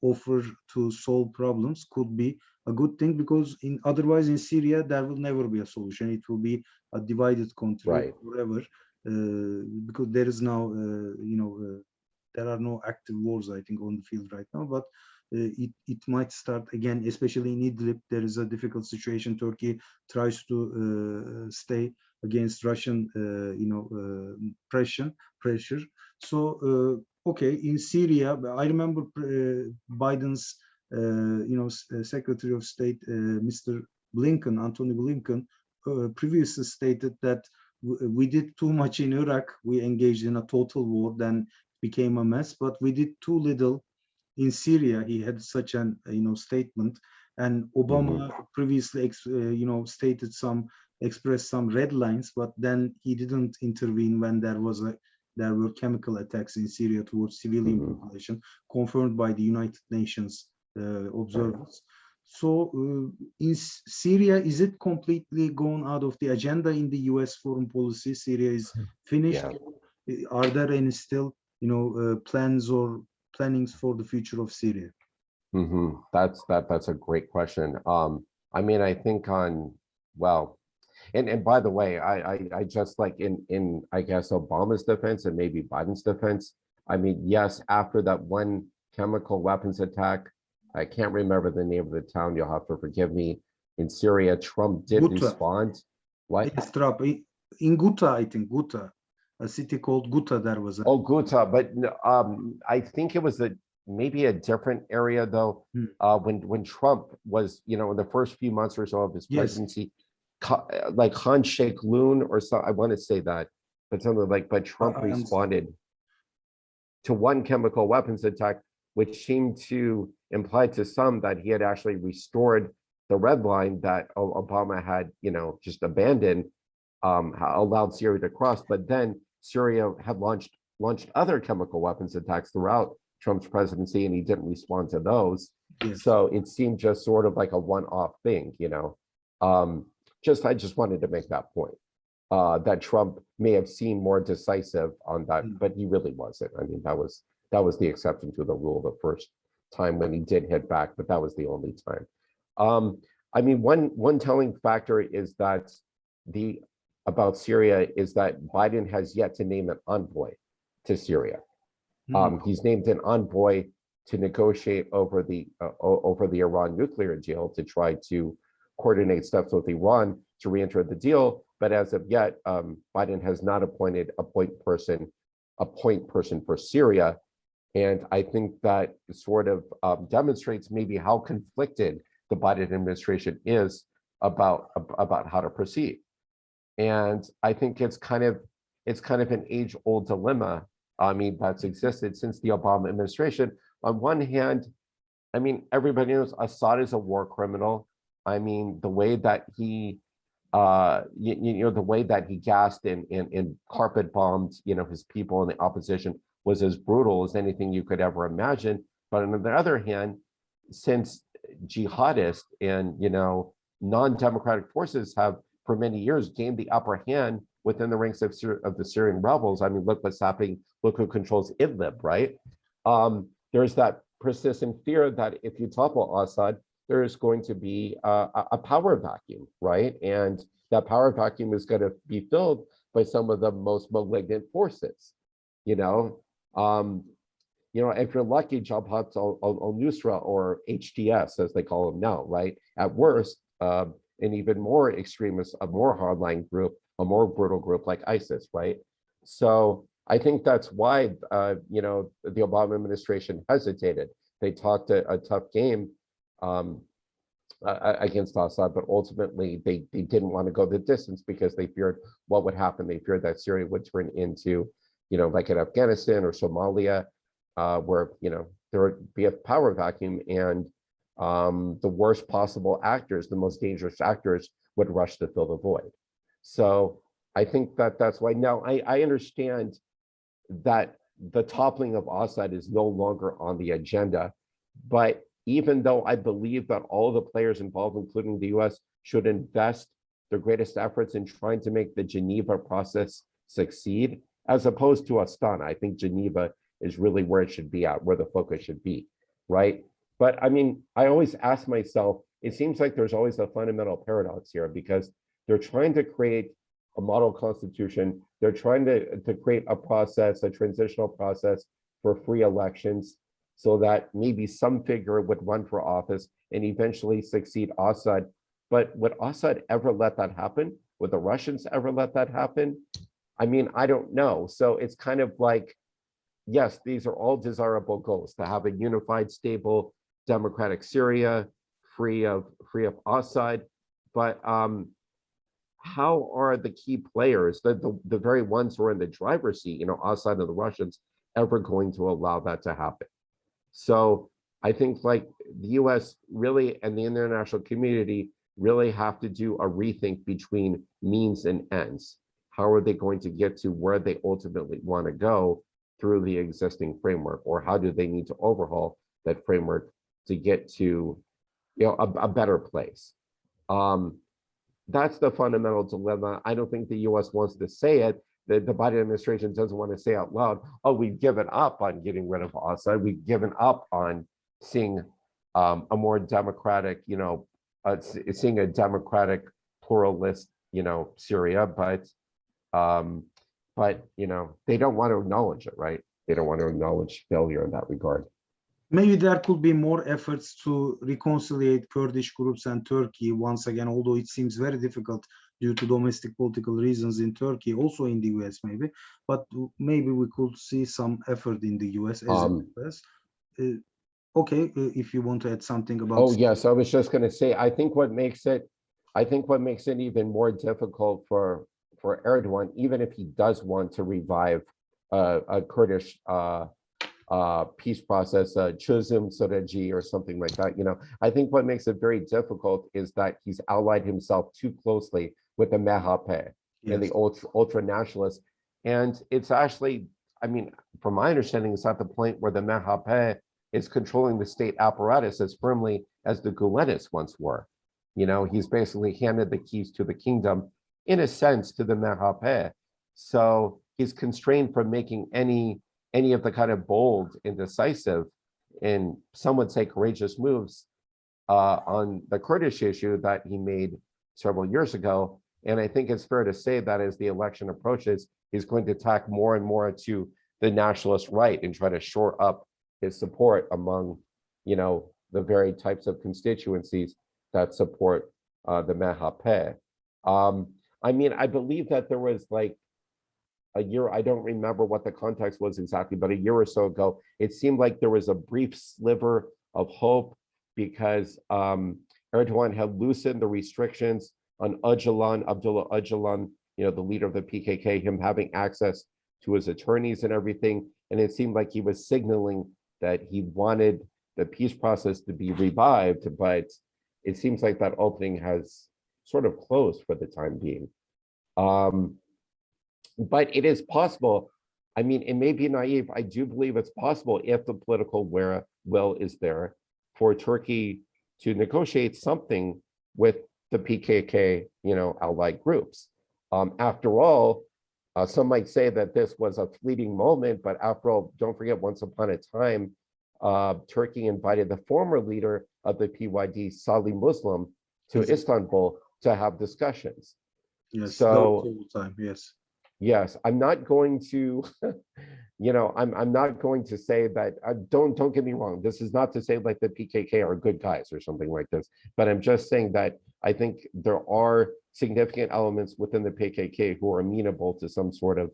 offer to solve problems could be a good thing, because otherwise in Syria there will never be a solution. It will be a divided country, right, forever, because there is now there are no active wars, I think, on the field right now, but it might start again, especially in Idlib. There is a difficult situation. Turkey tries to stay against Russian pressure. So okay, in Syria, I remember Biden's Secretary of State, Mr. Antony Blinken, previously stated that we did too much in Iraq. We engaged in a total war, then became a mess, but we did too little in Syria. He had such an statement, and Obama previously expressed some red lines, but then he didn't intervene when there were chemical attacks in Syria towards civilian population, confirmed by the United Nations observers. So in Syria, is it completely gone out of the agenda in the US foreign policy? Syria is finished. Yeah. Are there any still plans or plannings for the future of Syria? That's a great question. I mean, I think and by the way, I just, like, in I guess Obama's defense and maybe Biden's defense, I mean, yes, after that one chemical weapons attack, I can't remember the name of the town, you'll have to forgive me, in Syria, Trump did respond. What? Yes, Trump. In Ghouta, I think, Ghouta, a city called Ghouta, there was a... Oh, Ghouta, but I think it was maybe a different area, though. When Trump was, in the first few months or so of his presidency, like Khan Sheikh Loon or so, I want to say that. but Trump I understand. responded to one chemical weapons attack, which seemed to imply to some that he had actually restored the red line that Obama had, just abandoned, allowed Syria to cross. But then Syria had launched other chemical weapons attacks throughout Trump's presidency, and he didn't respond to those. Yes. So it seemed just sort of like a one-off thing, I just wanted to make that point. That Trump may have seemed more decisive on that, but he really wasn't. I mean, that was the exception to the rule the first time when he did hit back, but that was the only time. I mean, one telling factor is that about Syria is that Biden has yet to name an envoy to Syria. He's named an envoy to negotiate over the Iran nuclear deal, to try to coordinate steps with Iran to re-enter the deal. But as of yet, Biden has not appointed a point person for Syria. And I think that sort of demonstrates maybe how conflicted the Biden administration is about how to proceed. And I think it's kind of an age-old dilemma, I mean, that's existed since the Obama administration. On one hand, I mean, everybody knows Assad is a war criminal. I mean, the way that he the way that he gassed and carpet bombed, his people in the opposition was as brutal as anything you could ever imagine. But on the other hand, since jihadists and, non-democratic forces have for many years gained the upper hand within the ranks of the Syrian rebels, I mean, look what's happening. Look who controls Idlib, right? There's that persistent fear that if you topple Assad, there is going to be a power vacuum, right? And that power vacuum is going to be filled by some of the most malignant forces, if you're lucky, Jabhat al-Nusra, or HTS, as they call them now, right? At worst, an even more extremist, a more hardline group, a more brutal group like ISIS, right? So I think that's why, the Obama administration hesitated. They talked a tough game against Assad, but ultimately they didn't want to go the distance because they feared what would happen. They feared that Syria would turn into, like in Afghanistan or Somalia, where, there would be a power vacuum, and the worst possible actors, the most dangerous actors, would rush to fill the void. So I think that's why now I understand that the toppling of Assad is no longer on the agenda. But even though I believe that all the players involved, including the US, should invest their greatest efforts in trying to make the Geneva process succeed, as opposed to Astana, I think Geneva is really where it should be at, where the focus should be, right? But I mean, I always ask myself, it seems like there's always a fundamental paradox here, because they're trying to create a model constitution. They're trying to create a process, a transitional process for free elections, so that maybe some figure would run for office and eventually succeed Assad. But would Assad ever let that happen? Would the Russians ever let that happen? I mean, I don't know. So it's kind of like, yes, these are all desirable goals, to have a unified, stable, democratic Syria, free of Assad. But how are the key players, the very ones who are in the driver's seat, Assad and the Russians, ever going to allow that to happen? So I think like the US really and the international community really have to do a rethink between means and ends. How are they going to get to where they ultimately want to go through the existing framework, or how do they need to overhaul that framework to get to a better place? That's the fundamental dilemma. I don't think the US wants to say it. The Biden administration doesn't want to say out loud, oh, we've given up on getting rid of Assad. We've given up on seeing a more democratic, seeing a democratic, pluralist, Syria. But they don't want to acknowledge it, right? They don't want to acknowledge failure in that regard. Maybe there could be more efforts to reconcile Kurdish groups and Turkey once again, although it seems very difficult due to domestic political reasons in Turkey, also in the US maybe, but maybe we could see some effort in the US as it was. Okay, if you want to add something about. Oh yes, I was just going to say, I think what makes it even more difficult for for Erdogan, even if he does want to revive a Kurdish peace process, çözüm süreci or something like that. I think what makes it very difficult is that he's allied himself too closely with the MHP and the ultra nationalists. And it's actually, I mean, from my understanding, it's at the point where the MHP is controlling the state apparatus as firmly as the Gülenists once were. He's basically handed the keys to the kingdom, in a sense, to the MHP. So he's constrained from making any of the kind of bold and decisive, and some would say courageous moves on the Kurdish issue that he made several years ago. And I think it's fair to say that as the election approaches, he's going to tack more and more to the nationalist right and try to shore up his support among, the very types of constituencies that support the MHP. I mean, I believe that there was like a year, I don't remember what the context was exactly, but a year or so ago, it seemed like there was a brief sliver of hope because Erdogan had loosened the restrictions on Abdullah Öcalan, the leader of the PKK, him having access to his attorneys and everything. And it seemed like he was signaling that he wanted the peace process to be revived, but it seems like that opening has sort of closed for the time being. But it is possible. I mean, it may be naive. I do believe it's possible if the political will is there for Turkey to negotiate something with the PKK, allied groups. After all, some might say that this was a fleeting moment, but after all, don't forget, once upon a time, Turkey invited the former leader of the PYD, Salih Muslim, to Istanbul to have discussions. Yes, so time, yes. Yes, I'm not going to, I'm not going to say that, don't get me wrong. This is not to say like the PKK are good guys or something like this, but I'm just saying that I think there are significant elements within the PKK who are amenable to some sort of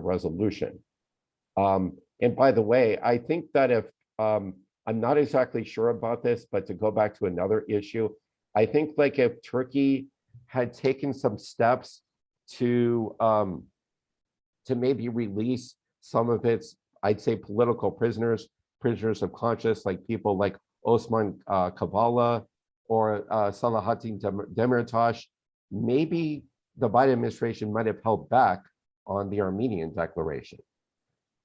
resolution. And by the way, I think that if, I'm not exactly sure about this, but to go back to another issue, I think like if Turkey had taken some steps to maybe release some of its, I'd say, political prisoners of conscience, like people like Osman Kavala or Salahattin Demirtas, maybe the Biden administration might have held back on the Armenian declaration,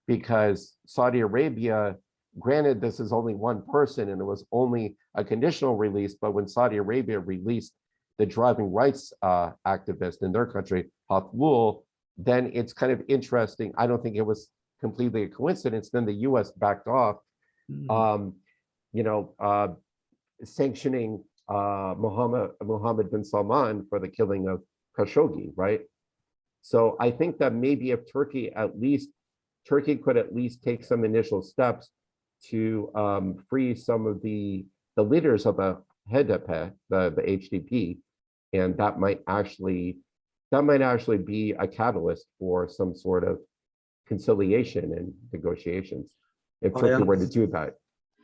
because Saudi Arabia, granted, this is only one person and it was only a conditional release, but when Saudi Arabia released the driving rights activist in their country, Hathloul, then it's kind of interesting. I don't think it was completely a coincidence. Then the U.S. backed off, sanctioning Mohammed bin Salman for the killing of Khashoggi, right? So I think that maybe if Turkey could at least take some initial steps to free some of the leaders of the HDP, the HDP, and that might actually be a catalyst for some sort of conciliation and negotiations if Turkey were to do that.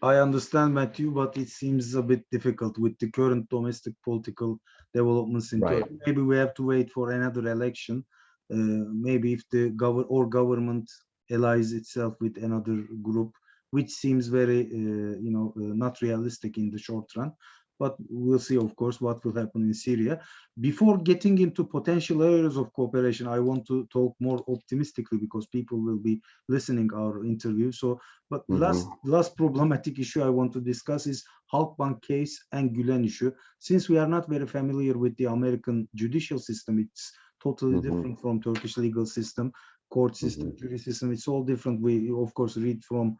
I understand, Matthew, but it seems a bit difficult with the current domestic political developments in Turkey. Maybe we have to wait for another election. Maybe if the government allies itself with another group, which seems very, not realistic in the short run. But we'll see, of course, what will happen in Syria. Before getting into potential areas of cooperation, I want to talk more optimistically because people will be listening our interview. So, but last problematic issue I want to discuss is Halkbank case and Gülen issue. Since we are not very familiar with the American judicial system, it's totally different from Turkish legal system, court system, jury system. It's all different. We, of course, read from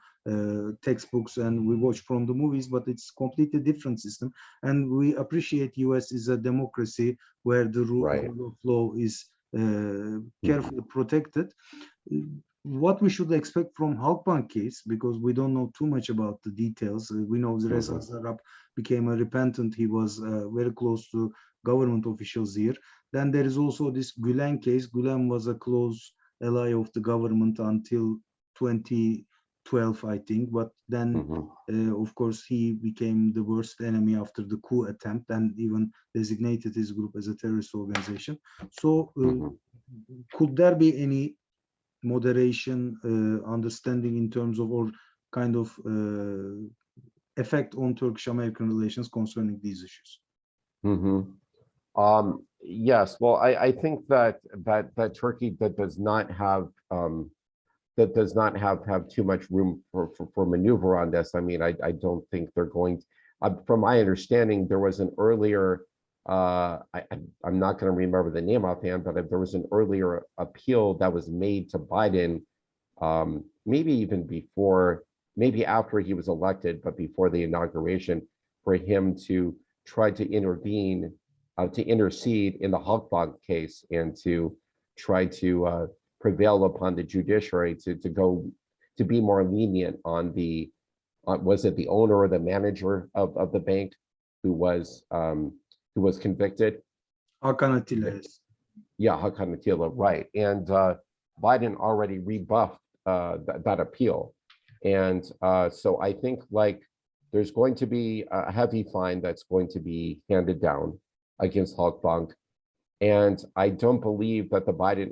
textbooks and we watch from the movies, but it's completely different system. And we appreciate US is a democracy where the rule of law is carefully protected. What we should expect from Halkbank case, because we don't know too much about the details. We know Reza Zarrab became a repentant. He was very close to government officials here. Then there is also this Gülen case. Gülen was a close ally of the government until 12, I think. But then, of course, he became the worst enemy after the coup attempt and even designated his group as a terrorist organization. So could there be any moderation, understanding in terms of, or kind of effect on Turkish-American relations concerning these issues? Yes, well, I think that Turkey does not have too much room for maneuver on this. I mean, I don't think they're going to, from my understanding, there was an earlier I'm not going to remember the name offhand, but there was an earlier appeal that was made to Biden, maybe even before, maybe after he was elected, but before the inauguration, for him to try to intervene, to intercede in the Halkbank case and to try to prevail upon the judiciary to be more lenient on the, was it the owner or the manager of the bank who was convicted? Hakan Atilla, yes. Yeah, Hakan Atilla, right. And Biden already rebuffed that appeal. And so I think like there's going to be a heavy fine that's going to be handed down against Halkbank. And I don't believe that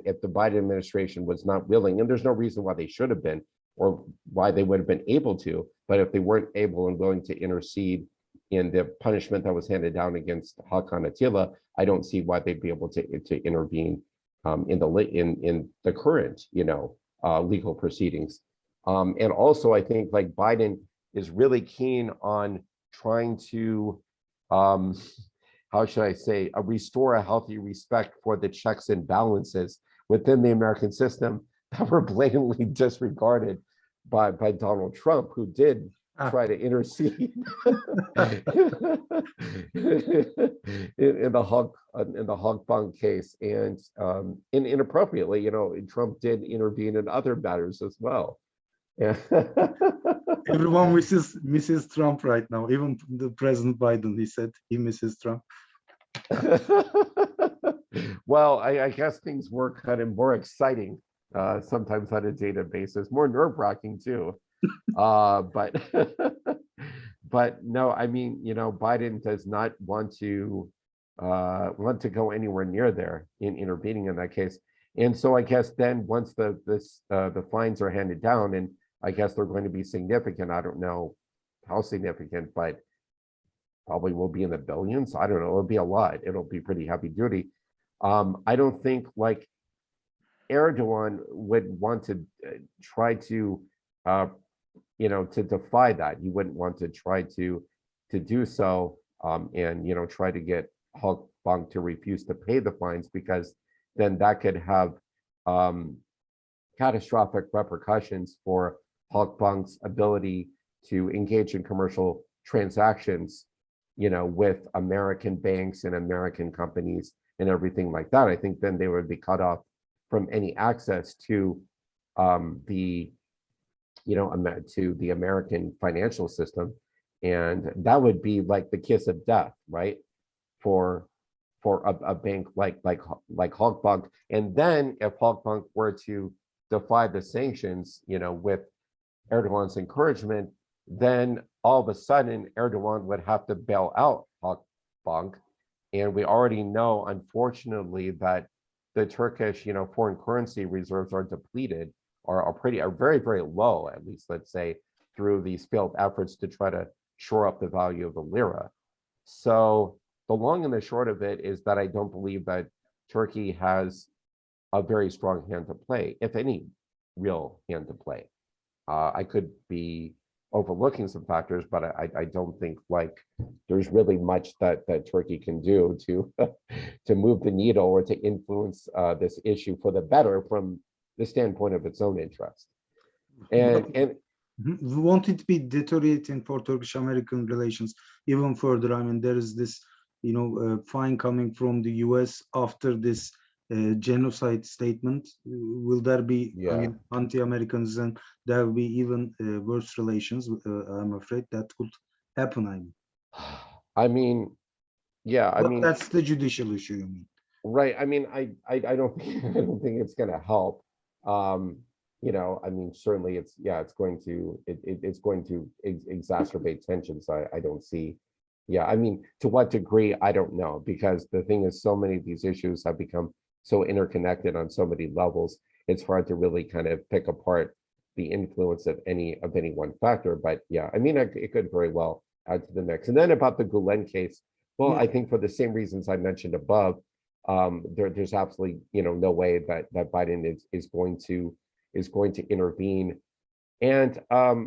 if the Biden administration was not willing, and there's no reason why they should have been, or why they would have been able to, but if they weren't able and willing to intercede in the punishment that was handed down against Hakan Atilla, I don't see why they'd be able to intervene in the current, legal proceedings. And also, I think like Biden is really keen on trying to, how should I say, restore a healthy respect for the checks and balances within the American system that were blatantly disregarded by Donald Trump, who did try to intercede in the Halkbank case, and inappropriately, Trump did intervene in other matters as well. Yeah. Everyone misses Trump right now. Even the President Biden, he said he misses Trump. Well, I guess things were kind of more exciting sometimes on a daily basis, more nerve-wracking too. But but no, I mean, Biden does not want to go anywhere near there in intervening in that case. And so I guess then once the fines are handed down, and I guess they're going to be significant. I don't know how significant, but probably will be in the billions. I don't know. It'll be a lot. It'll be pretty heavy duty. I don't think like Erdogan would want to try to, to defy that. He wouldn't want to try to do so and, try to get Halkbank to refuse to pay the fines, because then that could have catastrophic repercussions for Halkbank's ability to engage in commercial transactions, with American banks and American companies and everything like that. I think then they would be cut off from any access to the American financial system, and that would be like the kiss of death, right, for a bank like Halkbank. And then if Halkbank were to defy the sanctions, with Erdogan's encouragement, then all of a sudden Erdogan would have to bail out Halkbank. And we already know, unfortunately, that the Turkish, foreign currency reserves are depleted, are very, very low, at least, let's say, through these failed efforts to try to shore up the value of the lira. So the long and the short of it is that I don't believe that Turkey has a very strong hand to play, if any real hand to play. I could be overlooking some factors, but I don't think like there's really much that Turkey can do to to move the needle or to influence this issue for the better from the standpoint of its own interest. And won't it be deteriorating for Turkish-American relations even further? I mean, there is this, fine coming from the US after this genocide statement. Will there be anti-Americans, and there will be even worse relations? I'm afraid that could happen. I mean, yeah, I mean, that's the judicial issue, you mean? Right. I mean, I don't think it's going to help. I mean, certainly it's going to, it's going to exacerbate tensions. I don't see. Yeah, I mean, to what degree, I don't know, because the thing is, so many of these issues have become so interconnected on so many levels. It's hard to really kind of pick apart the influence of any one factor. But yeah, I mean, it could very well add to the mix. And then about the Gulen case, well, Yeah. I think for the same reasons I mentioned above, there's absolutely no way that Biden is going to intervene. And I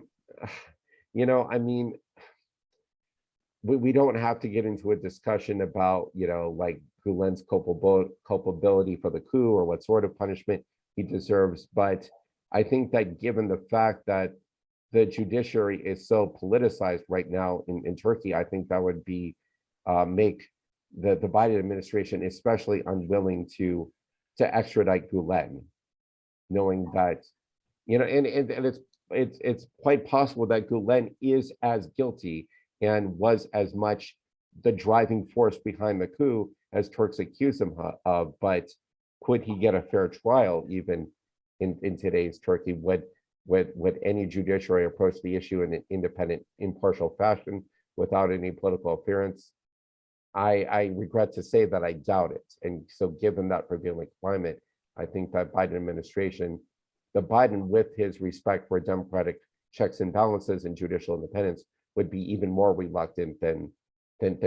mean, we don't have to get into a discussion about like Gulen's culpability for the coup or what sort of punishment he deserves, but I think that given the fact that the judiciary is so politicized right now in Turkey, I think that would be make the Biden administration especially unwilling to extradite Gulen, knowing that and it's quite possible that Gulen is as guilty and was as much the driving force behind the coup as Turks accuse him of, but could he get a fair trial even in today's Turkey? Would any judiciary approach the issue in an independent, impartial fashion without any political interference? I regret to say that I doubt it. And so given that prevailing climate, I think that the Biden with his respect for democratic checks and balances and judicial independence would be even more reluctant than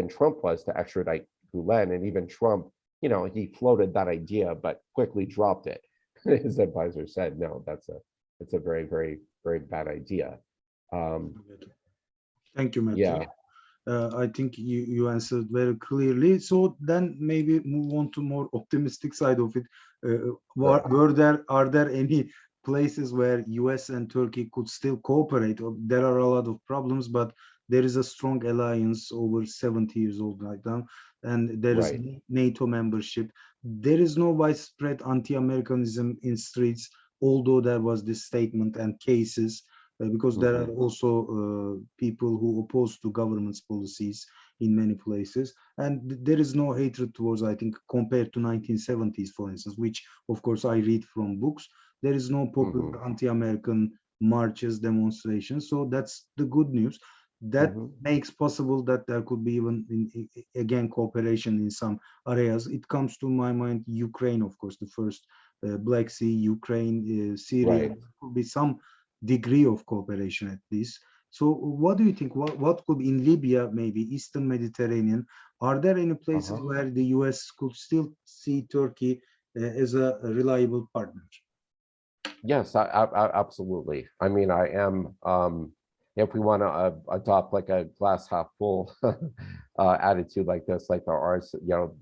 Trump was to extradite Gulen. And even Trump, he floated that idea, but quickly dropped it. His advisor said, no, it's a very, very, very bad idea. Thank you, Matt. Yeah. I think you answered very clearly. So then maybe move on to more optimistic side of it. Are there any places where US and Turkey could still cooperate? There are a lot of problems, but there is a strong alliance over 70 years old right now, and there is NATO membership. There is no widespread anti-Americanism in streets, although there was this statement and cases. Because there are also people who oppose to government's policies in many places, and there is no hatred towards, I think, compared to 1970s, for instance, which of course I read from books. There is no popular anti-American marches, demonstrations, so that's the good news. That makes possible that there could be even again cooperation in some areas. It comes to my mind Ukraine, of course, the first Black Sea, Ukraine, Syria. There could be some degree of cooperation at least. So what do you think? What could be in Libya, maybe Eastern Mediterranean? Are there any places where the US could still see Turkey as a reliable partner? Yes, absolutely. I mean, I am, if we want to adopt like a glass half full attitude like this, like there are,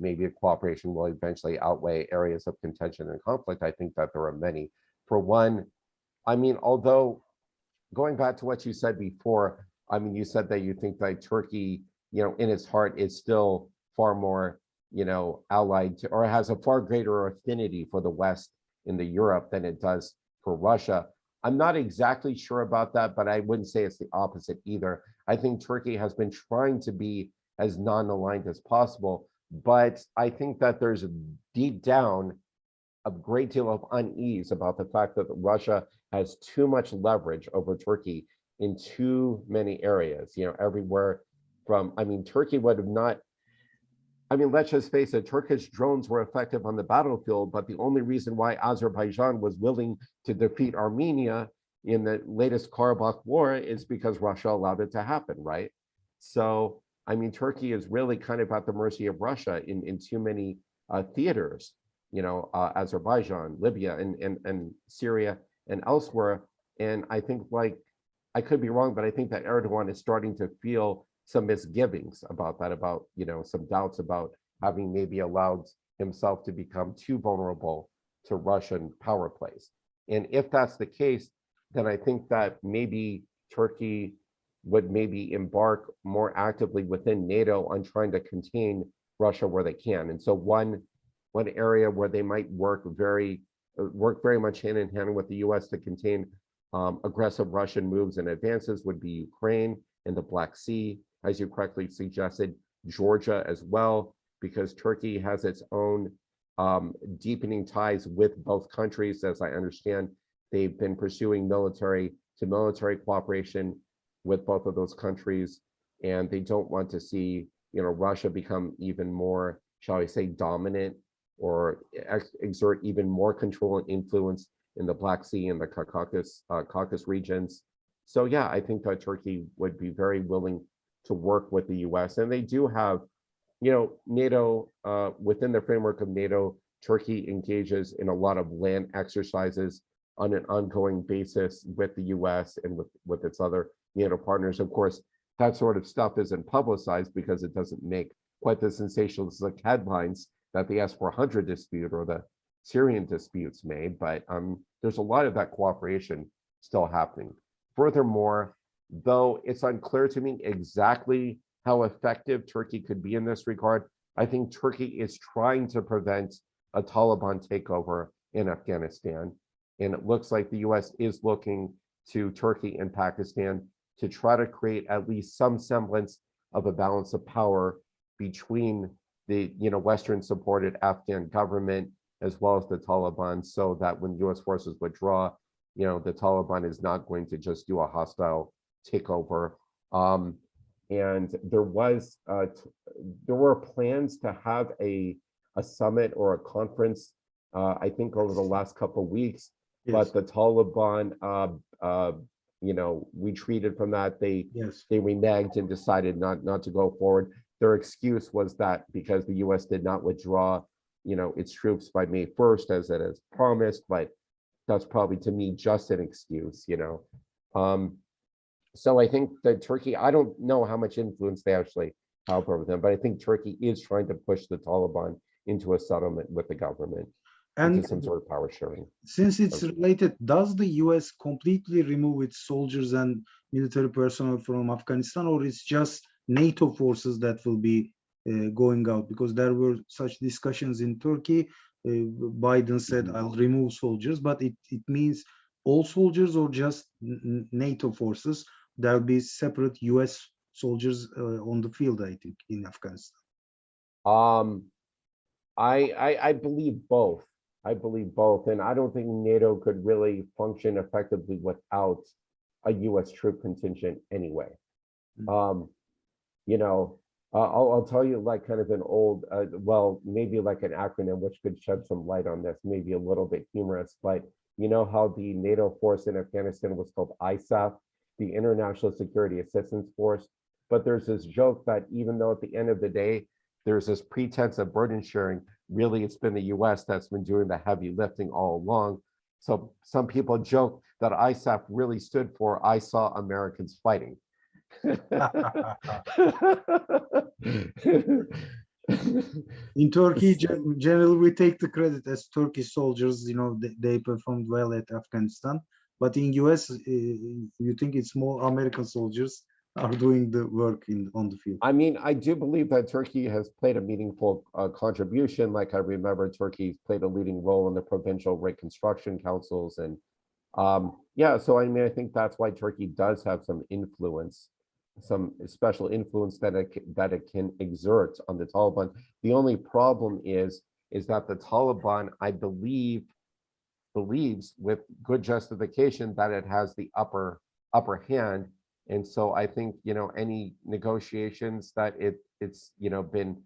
maybe cooperation will eventually outweigh areas of contention and conflict. I think that there are many. For one, I mean, although going back to what you said before, I mean, you said that you think that Turkey, in its heart is still far more, allied to, or has a far greater affinity for the West in the Europe than it does for Russia. I'm not exactly sure about that, but I wouldn't say it's the opposite either. I think Turkey has been trying to be as non-aligned as possible, but I think that there's deep down a great deal of unease about the fact that Russia has too much leverage over Turkey in too many areas, everywhere from, I mean, Turkey would have not, I mean, let's just face it, Turkish drones were effective on the battlefield, but the only reason why Azerbaijan was willing to defeat Armenia in the latest Karabakh war is because Russia allowed it to happen, right? So, I mean, Turkey is really kind of at the mercy of Russia in too many theaters, Azerbaijan, Libya, and Syria, and elsewhere. And I think, like, I could be wrong, but I think that Erdogan is starting to feel some misgivings about that, about, some doubts about having maybe allowed himself to become too vulnerable to Russian power plays. And if that's the case, then I think that maybe Turkey would maybe embark more actively within NATO on trying to contain Russia where they can. And so one area where they might work very much hand in hand with the US to contain aggressive Russian moves and advances would be Ukraine and the Black Sea, as you correctly suggested, Georgia as well, because Turkey has its own deepening ties with both countries, as I understand. They've been pursuing military to military cooperation with both of those countries, and they don't want to see, Russia become even more, shall I say, dominant or exert even more control and influence in the Black Sea and the Caucasus regions. So yeah, I think that Turkey would be very willing to work with the US, and they do have, NATO, within the framework of NATO, Turkey engages in a lot of land exercises on an ongoing basis with the US and with its other NATO partners. Of course, that sort of stuff isn't publicized because it doesn't make quite the sensationalistic headlines that the S-400 dispute or the Syrian disputes made, but there's a lot of that cooperation still happening. Furthermore, though it's unclear to me exactly how effective Turkey could be in this regard, I think Turkey is trying to prevent a Taliban takeover in Afghanistan. And it looks like the US is looking to Turkey and Pakistan to try to create at least some semblance of a balance of power between the Western supported Afghan government as well as the Taliban, so that when US forces withdraw, the Taliban is not going to just do a hostile takeover. And there were plans to have a summit or a conference, I think over the last couple of weeks, yes. But the Taliban, retreated from that. They reneged and decided not to go forward. Their excuse was that because the US did not withdraw, its troops by May 1st, as it has promised, but that's probably, to me, just an excuse, So I think that Turkey, I don't know how much influence they actually have over them, but I think Turkey is trying to push the Taliban into a settlement with the government, and into some sort of power sharing. Since it's related, does the US completely remove its soldiers and military personnel from Afghanistan, or it's just NATO forces that will be going out? Because there were such discussions in Turkey. Biden said, I'll remove soldiers, but it means all soldiers or just NATO forces? There'll be separate US soldiers on the field, I think, in Afghanistan. I believe both. I believe both, and I don't think NATO could really function effectively without a US troop contingent anyway. I'll tell you like kind of an old, well, maybe like an acronym which could shed some light on this, maybe a little bit humorous, but you know how the NATO force in Afghanistan was called ISAF, the International Security Assistance Force, but there's this joke that even though at the end of the day, there's this pretense of burden sharing, really it's been the US that's been doing the heavy lifting all along. So some people joke that ISAF really stood for I Saw Americans Fighting. In Turkey, generally we take the credit as Turkish soldiers, they performed well at Afghanistan. But in US, you think it's more American soldiers are doing the work on the field? I mean, I do believe that Turkey has played a meaningful contribution. Like I remember Turkey played a leading role in the provincial reconstruction councils. And yeah, so I mean, I think that's why Turkey does have some influence, some special influence that it can exert on the Taliban. The only problem is that the Taliban, I believe, believes with good justification that it has the upper hand. And so I think, any negotiations that it's been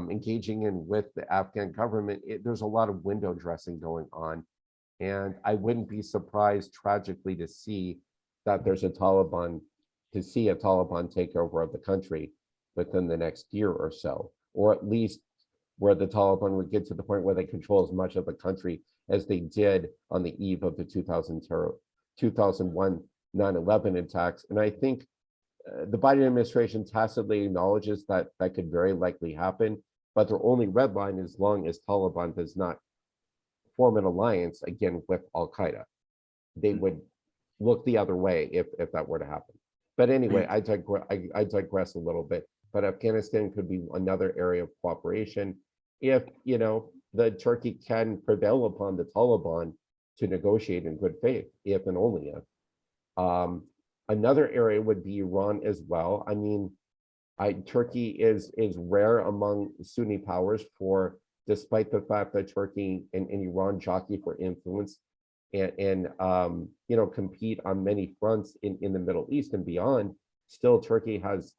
engaging in with the Afghan government, there's a lot of window dressing going on. And I wouldn't be surprised tragically to see that there's a Taliban takeover of the country within the next year or so, or at least where the Taliban would get to the point where they control as much of the country as they did on the eve of the 2001 9/11 attacks. And I think the Biden administration tacitly acknowledges that that could very likely happen, but their only red line as long as Taliban does not form an alliance again with Al-Qaeda. They would look the other way if that were to happen. But anyway, I digress a little bit. But Afghanistan could be another area of cooperation if the Turkey can prevail upon the Taliban to negotiate in good faith, if and only if. Another area would be Iran as well. I mean, Turkey is rare among Sunni powers despite the fact that Turkey and Iran jockey for influence. and compete on many fronts in the Middle East and beyond. Still, Turkey has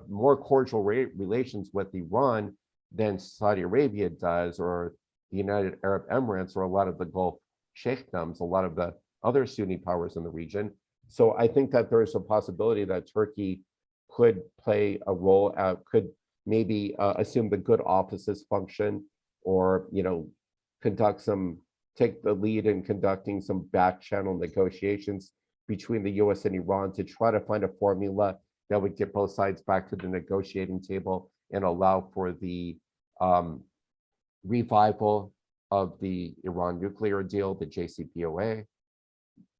more cordial relations with Iran than Saudi Arabia does, or the United Arab Emirates, or a lot of the Gulf Sheikdoms, a lot of the other Sunni powers in the region. So I think that there is a possibility that Turkey could play a role, could maybe assume the good offices function, or take the lead in conducting some back channel negotiations between the US and Iran to try to find a formula that would get both sides back to the negotiating table and allow for the revival of the Iran nuclear deal, the JCPOA.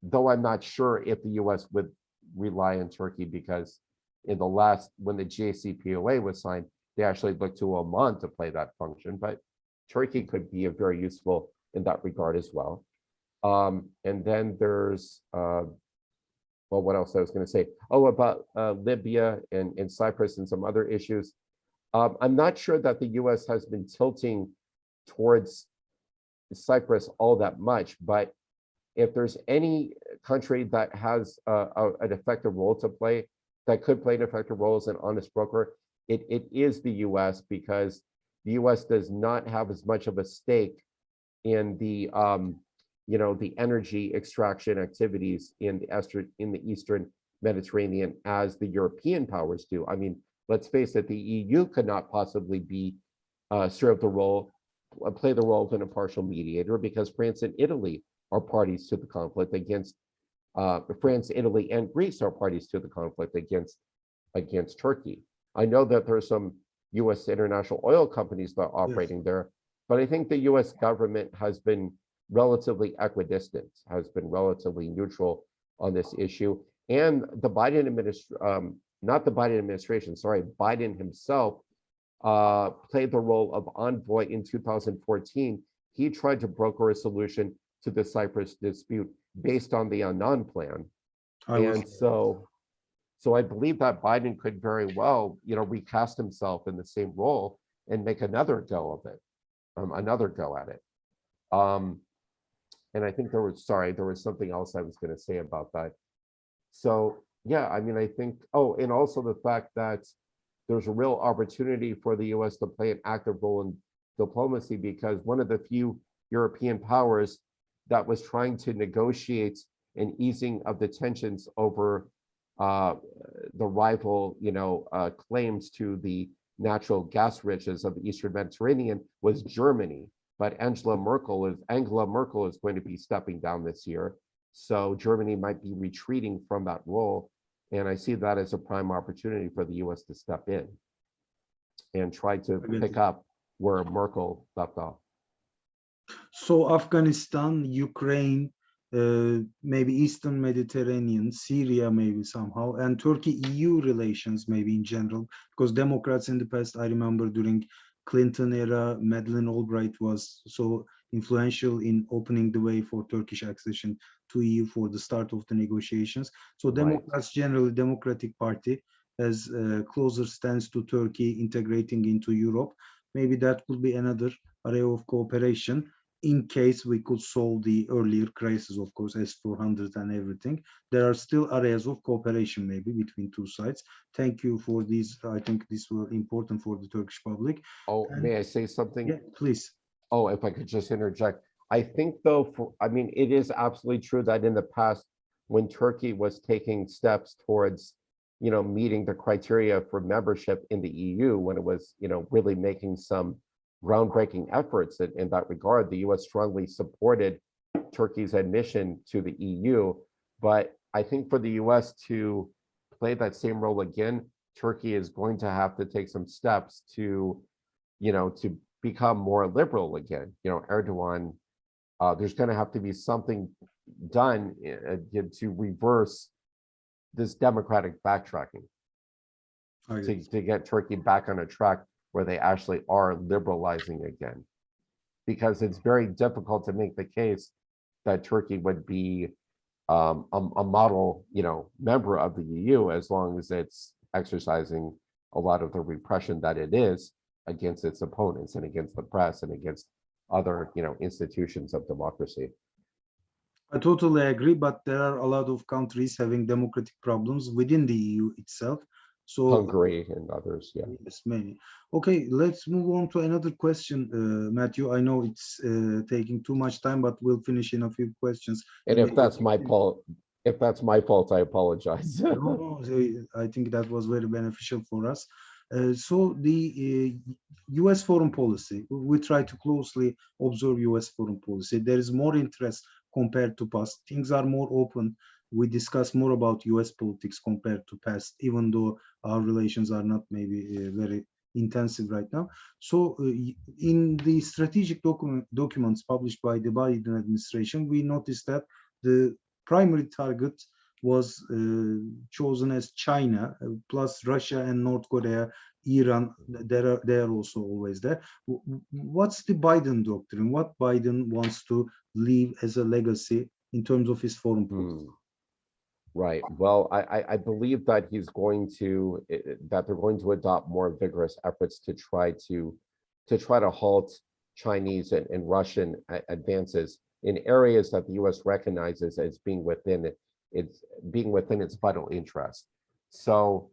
Though I'm not sure if the US would rely on Turkey, because when the JCPOA was signed, they actually looked to Oman to play that function, but Turkey could be very useful in that regard as well. And then there's, well, what else I was going to say? Oh, about Libya and Cyprus and some other issues. I'm not sure that the US has been tilting towards Cyprus all that much, but if there's any country that has an effective role to play, that could play an effective role as an honest broker, it is the US, because the US does not have as much of a stake in the the energy extraction activities in the Eastern Mediterranean as the European powers do. I mean, let's face it, the EU could not possibly play the role of an impartial mediator, because France and Italy are parties to the conflict against France, Italy, and Greece are parties to the conflict against Turkey. I know that there are some US international oil companies that are operating there, but I think the US government has been relatively equidistant, has been relatively neutral on this issue. And the Biden administration, Biden himself played the role of envoy in 2014. He tried to broker a solution to the Cyprus dispute based on the Annan plan. So I believe that Biden could very well, recast himself in the same role and make another go of it, another go at it. And I think there was something else I was going to say about that. So yeah, I mean, I think, and also the fact that there's a real opportunity for the US to play an active role in diplomacy, because one of the few European powers that was trying to negotiate an easing of the tensions over the rival, claims to the natural gas riches of the Eastern Mediterranean was Germany. But Angela Merkel is going to be stepping down this year. So Germany might be retreating from that role. And I see that as a prime opportunity for the US to step in and try to pick up where Merkel left off. So Afghanistan, Ukraine, maybe Eastern Mediterranean, Syria maybe somehow, and Turkey-EU relations maybe in general, because Democrats in the past, I remember during Clinton era, Madeleine Albright was so influential in opening the way for Turkish accession to EU for the start of the negotiations. So Democrats, generally Democratic Party, has a closer stance to Turkey integrating into Europe. Maybe that could be another area of cooperation in case we could solve the earlier crisis, of course, S-400 and everything. There are still areas of cooperation maybe between two sides. Thank you for these. I think this was important for the Turkish public. May I say something? Yeah, please. If I could just interject. I think though, it is absolutely true that in the past, when Turkey was taking steps towards, meeting the criteria for membership in the EU, when it was, really making some groundbreaking efforts in that regard, the US strongly supported Turkey's admission to the EU. But I think for the US to play that same role again, Turkey is going to have to take some steps to, to become more liberal again. Erdogan, there's going to have to be something done to reverse this democratic backtracking to get Turkey back on a track where they actually are liberalizing again. Because it's very difficult to make the case that Turkey would be a model, member of the EU as long as it's exercising a lot of the repression that it is against its opponents and against the press and against other, institutions of democracy. I totally agree, but there are a lot of countries having democratic problems within the EU itself. So Hungary and others, yeah. yes, many. Okay, let's move on to another question, Matthew. I know it's taking too much time, but we'll finish in a few questions. And if that's my fault, I apologize. No, no, I think that was very beneficial for us. So the U.S. foreign policy, we try to closely observe U.S. foreign policy. There is more interest compared to past. Things are more open. We discuss more about U.S. politics compared to past, even though our relations are not maybe very intensive right now. So in the strategic documents published by the Biden administration, we noticed that the primary target was chosen as China, plus Russia and North Korea, Iran. They are also always there. What's the Biden doctrine? What Biden wants to leave as a legacy in terms of his foreign policy? Right. Well, I believe that he's going to that they're going to adopt more vigorous efforts to try to halt Chinese and Russian advances in areas that the U.S. recognizes as being within its vital interest. So,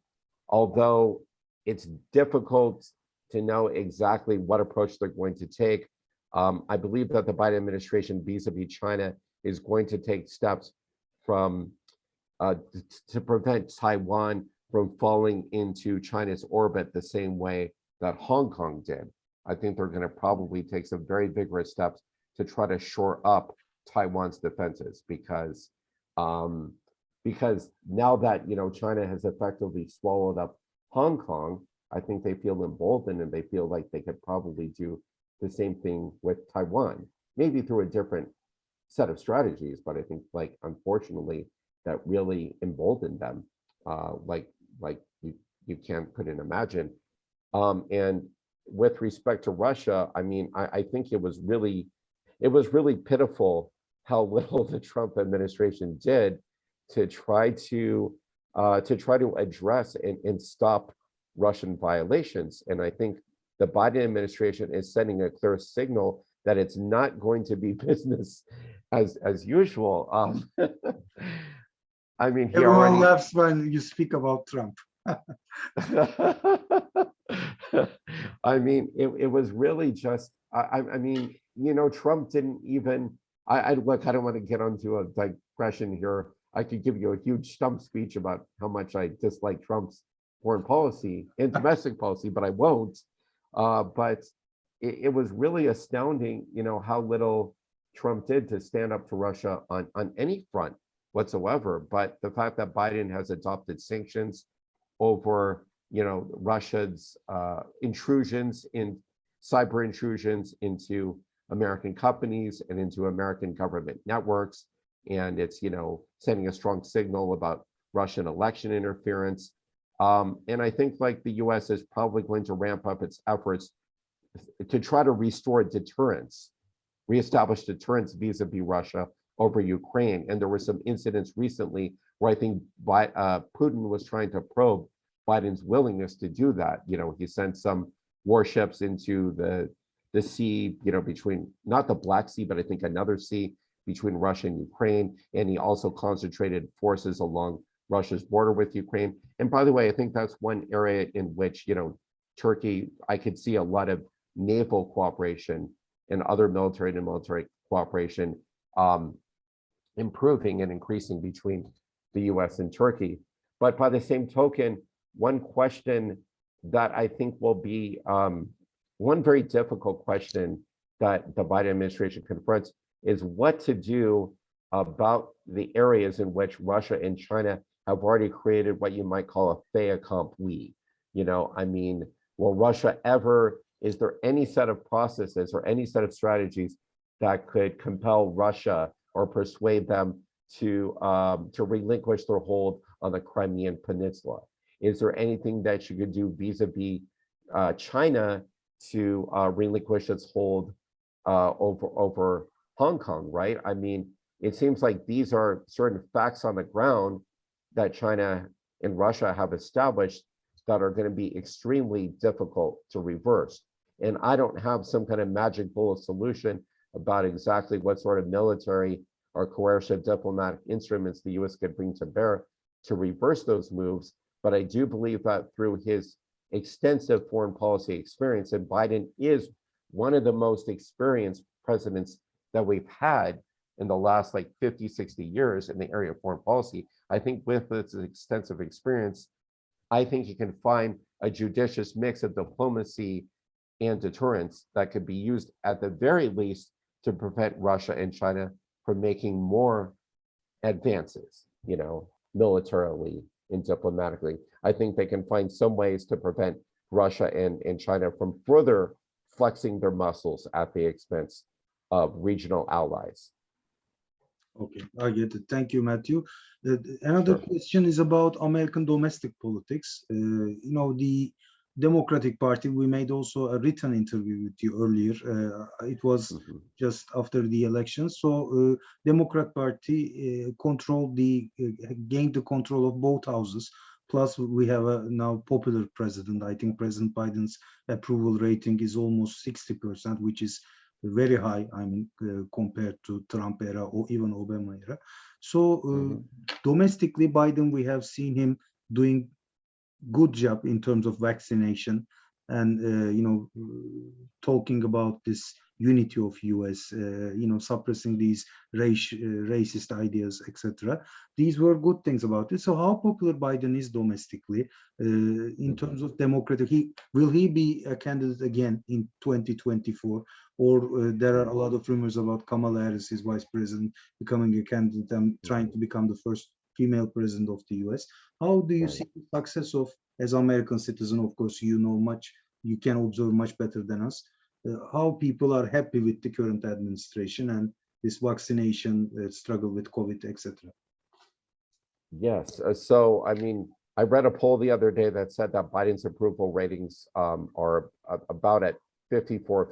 although it's difficult to know exactly what approach they're going to take, I believe that the Biden administration vis-a-vis China is going to take steps from to prevent Taiwan from falling into China's orbit the same way that Hong Kong did. I think they're going to probably take some very vigorous steps to try to shore up Taiwan's defenses because now that China has effectively swallowed up Hong Kong, I think they feel emboldened and they feel like they could probably do the same thing with Taiwan, maybe through a different set of strategies, but I think unfortunately that really emboldened them, like you couldn't imagine. And with respect to Russia, I mean, I think it was really pitiful how little the Trump administration did to try to address and stop Russian violations. And I think the Biden administration is sending a clear signal that it's not going to be business as usual. I mean, Everyone laughs when you speak about Trump. I mean, it was really just, I mean, Trump didn't even, look, I don't want to get onto a digression here. I could give you a huge stump speech about how much I dislike Trump's foreign policy and domestic policy, but I won't. But it was really astounding, how little Trump did to stand up to Russia on any front whatsoever. But the fact that Biden has adopted sanctions over, Russia's cyber intrusions into American companies and into American government networks, and it's sending a strong signal about Russian election interference. And I think the U.S. is probably going to ramp up its efforts to try to reestablish deterrence vis-a-vis Russia over Ukraine. And there were some incidents recently where I think Putin was trying to probe Biden's willingness to do that. He sent some warships into the sea, between not the Black Sea, but I think another sea between Russia and Ukraine. And he also concentrated forces along Russia's border with Ukraine. And by the way, I think that's one area in which, Turkey, I could see a lot of naval cooperation and other military to military cooperation improving and increasing between the US and Turkey. But by the same token, one question that I think will be one very difficult question that the Biden administration confronts is what to do about the areas in which Russia and China have already created what you might call a fait accompli. I mean, is there any set of processes or any set of strategies that could compel Russia or persuade them to relinquish their hold on the Crimean Peninsula? Is there anything that you could do vis-a-vis China to relinquish its hold over Hong Kong, right? I mean, it seems like these are certain facts on the ground that China and Russia have established that are going to be extremely difficult to reverse. And I don't have some kind of magic bullet solution about exactly what sort of military or coercive diplomatic instruments the US could bring to bear to reverse those moves. But I do believe that through his extensive foreign policy experience, and Biden is one of the most experienced presidents that we've had in the last like 50, 60 years in the area of foreign policy. I think with this extensive experience, I think he can find a judicious mix of diplomacy and deterrence that could be used at the very least to prevent Russia and China from making more advances, militarily and diplomatically. I think they can find some ways to prevent Russia and China from further flexing their muscles at the expense of regional allies. Okay, I get it. Thank you, Matthew. Another question is about American domestic politics. The Democratic Party, we made also a written interview with you earlier. It was just after the election. So Democrat Party gained the control of both houses. Plus, we have a now popular president. I think President Biden's approval rating is almost 60%, which is very high, compared to Trump era or even Obama era. So domestically, Biden, we have seen him doing good job in terms of vaccination and talking about this unity of US, suppressing these racist ideas, etc. These were good things about it. So how popular Biden is domestically in terms of Democratic? Will he be a candidate again in 2024? Or there are a lot of rumors about Kamala Harris, his vice president, becoming a candidate and trying to become the first female president of the US. How do you see the success of, as American citizen, of course, you can observe much better than us, how people are happy with the current administration and this vaccination struggle with COVID, etc.? Yes. So, I read a poll the other day that said that Biden's approval ratings are about at 54,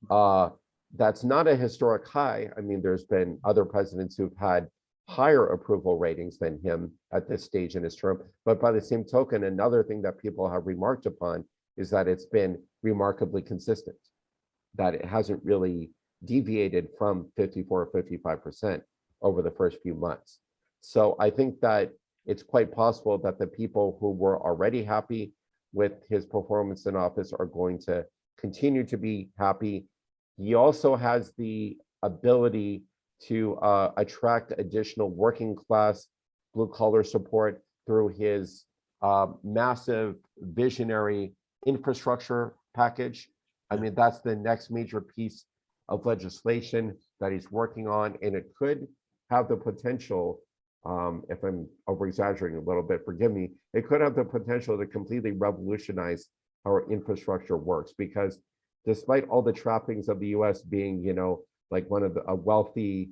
55%. That's not a historic high. There's been other presidents who've had higher approval ratings than him at this stage in his term. But by the same token, another thing that people have remarked upon is that it's been remarkably consistent, that it hasn't really deviated from 54 or 55% over the first few months. So I think that it's quite possible that the people who were already happy with his performance in office are going to continue to be happy. He also has the ability to attract additional working class blue collar support through his massive visionary infrastructure package. That's the next major piece of legislation that he's working on, and it could have the potential, if I'm over exaggerating a little bit, forgive me, it could have the potential to completely revolutionize how our infrastructure works, because despite all the trappings of the US being, like a wealthy,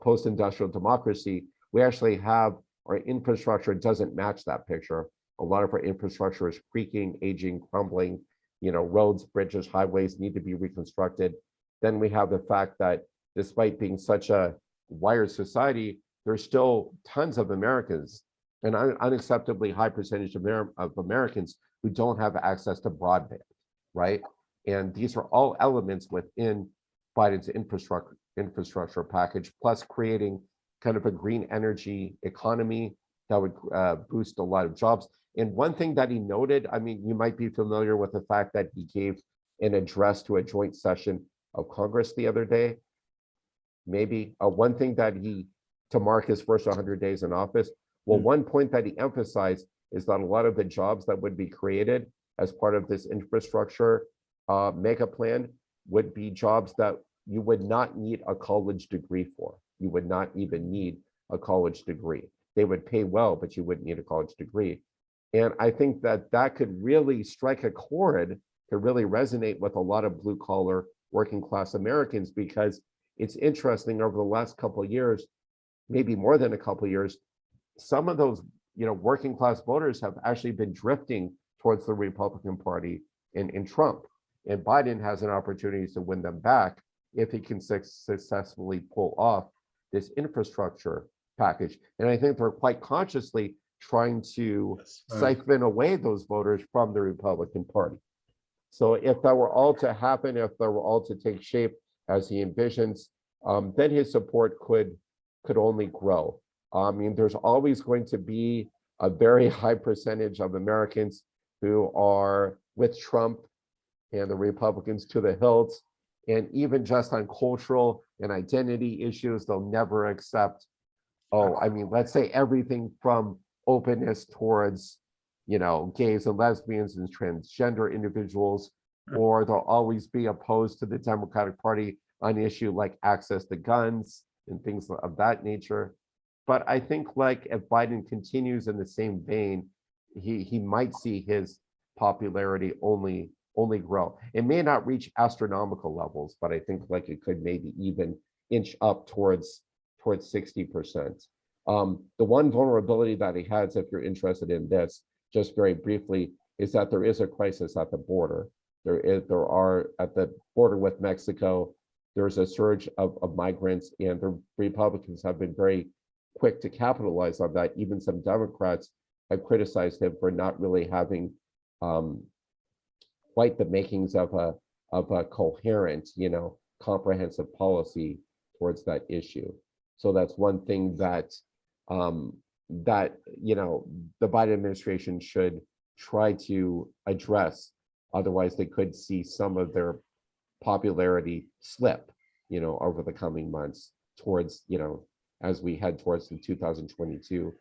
post-industrial democracy, we actually have, our infrastructure doesn't match that picture. A lot of our infrastructure is creaking, aging, crumbling, roads, bridges, highways need to be reconstructed. Then we have the fact that despite being such a wired society, there's still tons of Americans, an unacceptably high percentage of Americans who don't have access to broadband, right? And these are all elements within Biden's infrastructure package, plus creating kind of a green energy economy that would boost a lot of jobs. And one thing that he noted, you might be familiar with the fact that he gave an address to a joint session of Congress the other day. Maybe one thing that to mark his first 100 days in office, one point that he emphasized is that a lot of the jobs that would be created as part of this infrastructure mega plan would be jobs that you would not need a college degree for. You would not even need a college degree. They would pay well, but you wouldn't need a college degree. And I think that that could really strike a chord, could really resonate with a lot of blue collar working class Americans, because it's interesting, over the last couple of years, maybe more than a couple of years, some of those working class voters have actually been drifting towards the Republican Party in Trump. And Biden has an opportunity to win them back if he can successfully pull off this infrastructure package. And I think they're quite consciously trying to siphon away those voters from the Republican Party. So if that were all to happen, if that were all to take shape as he envisions, then his support could only grow. I mean, there's always going to be a very high percentage of Americans who are with Trump and the Republicans to the hilt. And even just on cultural and identity issues, they'll never accept, I mean, let's say everything from openness towards, gays and lesbians and transgender individuals, or they'll always be opposed to the Democratic Party on issue like access to guns and things of that nature. But I think like if Biden continues in the same vein, he might see his popularity only grow. It may not reach astronomical levels, but I think like it could maybe even inch up towards 60%. The one vulnerability that he has, if you're interested in this, just very briefly, is that there is a crisis at the border. There are at the border with Mexico, there's a surge of migrants, and the Republicans have been very quick to capitalize on that. Even some Democrats have criticized him for not really having quite the makings of a coherent, comprehensive policy towards that issue. So that's one thing that the Biden administration should try to address. Otherwise, they could see some of their popularity slip, over the coming months towards, as we head towards the 2022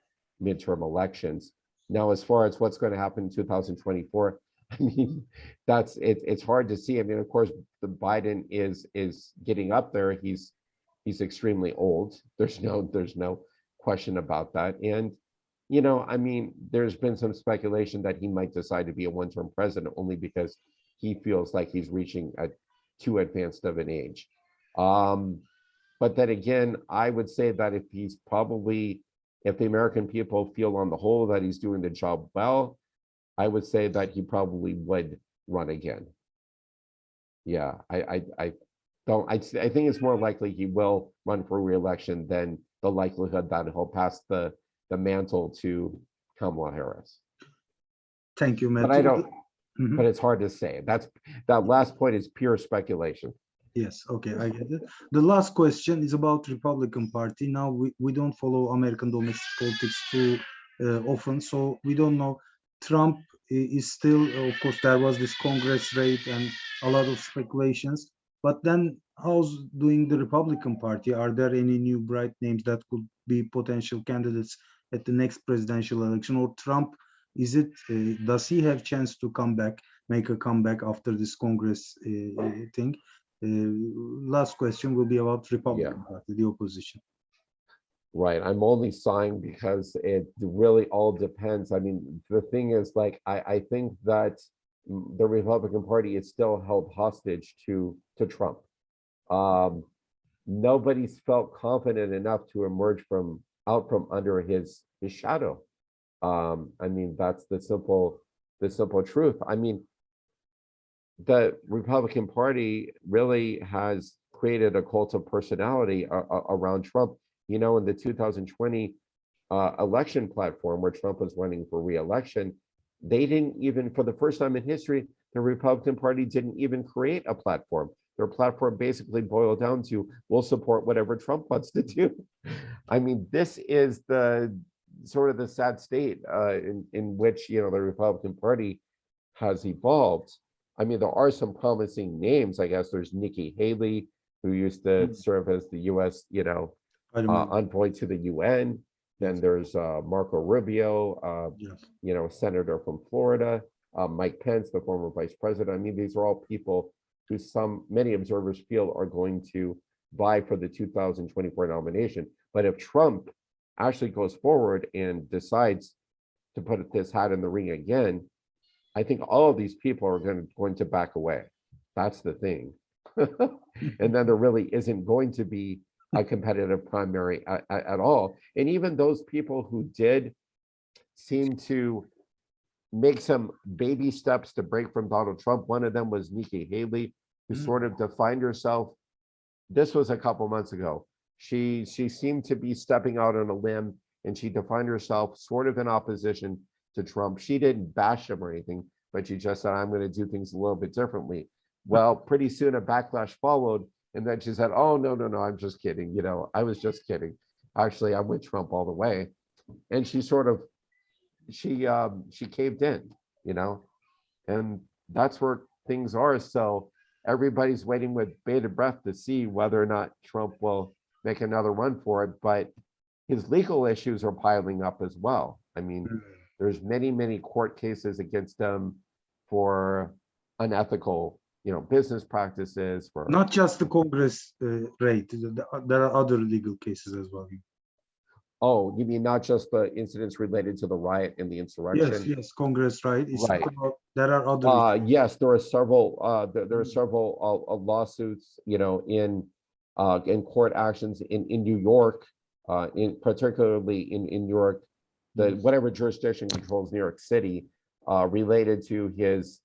midterm elections. Now, as far as what's going to happen in 2024, I mean, it's hard to see. I mean, of course, the Biden is getting up there. He's extremely old. There's no question about that. And, I mean, there's been some speculation that he might decide to be a one-term president only because he feels like he's reaching a too advanced of an age. But then again, I would say that if the American people feel on the whole that he's doing the job well, I would say that he probably would run again. Yeah, I think it's more likely he will run for re-election than the likelihood that he'll pass the mantle to Kamala Harris. Thank you, But Matthew. but it's hard to say. That last point is pure speculation. Yes, okay, I get it. The last question is about Republican Party. Now, we don't follow American domestic politics too often, so we don't know. Trump is still, of course, there was this Congress raid and a lot of speculations. But then, how's doing the Republican Party? Are there any new bright names that could be potential candidates at the next presidential election? Or Trump, does he have chance to make a comeback after this Congress thing? Last question will be about Republican Party, the opposition. Right. I'm only sighing because it really all depends. I mean, the thing is, like, I think that the Republican Party is still held hostage to Trump. Nobody's felt confident enough to emerge out from under his shadow. I mean, that's the simple truth. I mean, the Republican Party really has created a cult of personality around Trump. In the 2020 election platform where Trump was running for re-election, they didn't even, for the first time in history, the Republican Party didn't even create a platform. Their platform basically boiled down to, we'll support whatever Trump wants to do. I mean, this is the sort of the sad state in which, the Republican Party has evolved. I mean, there are some promising names. I guess there's Nikki Haley, who used to serve as the U.S., envoy to the UN. Then there's Marco Rubio, senator from Florida, Mike Pence, the former vice president. I mean, these are all people who many observers feel are going to vie for the 2024 nomination. But if Trump actually goes forward and decides to put this hat in the ring again, I think all of these people are going to back away. That's the thing. And then there really isn't going to be a competitive primary at all. And even those people who did seem to make some baby steps to break from Donald Trump. One of them was Nikki Haley, who sort of defined herself. This was a couple months ago. She seemed to be stepping out on a limb, and she defined herself sort of in opposition to Trump. She didn't bash him or anything, but she just said, I'm going to do things a little bit differently. Well, pretty soon a backlash followed, And then she said, oh, no, no, no, I'm just kidding. You know, I was just kidding. Actually, I'm with Trump all the way. And she sort of, she caved in, you know, and that's where things are. So everybody's waiting with bated breath to see whether or not Trump will make another run for it. But his legal issues are piling up as well. I mean, there's many, many court cases against him for unethical, you know, business practices. For Not just the Congress raid. There are other legal cases as well. oh, you mean not just the incidents related to the riot and the insurrection? Yes, yes, Congress raid. It's Right. there are other. Yes, there are several. There are several lawsuits, you know, in court actions in New York, in particularly in New York, the whatever jurisdiction controls New York City, related to his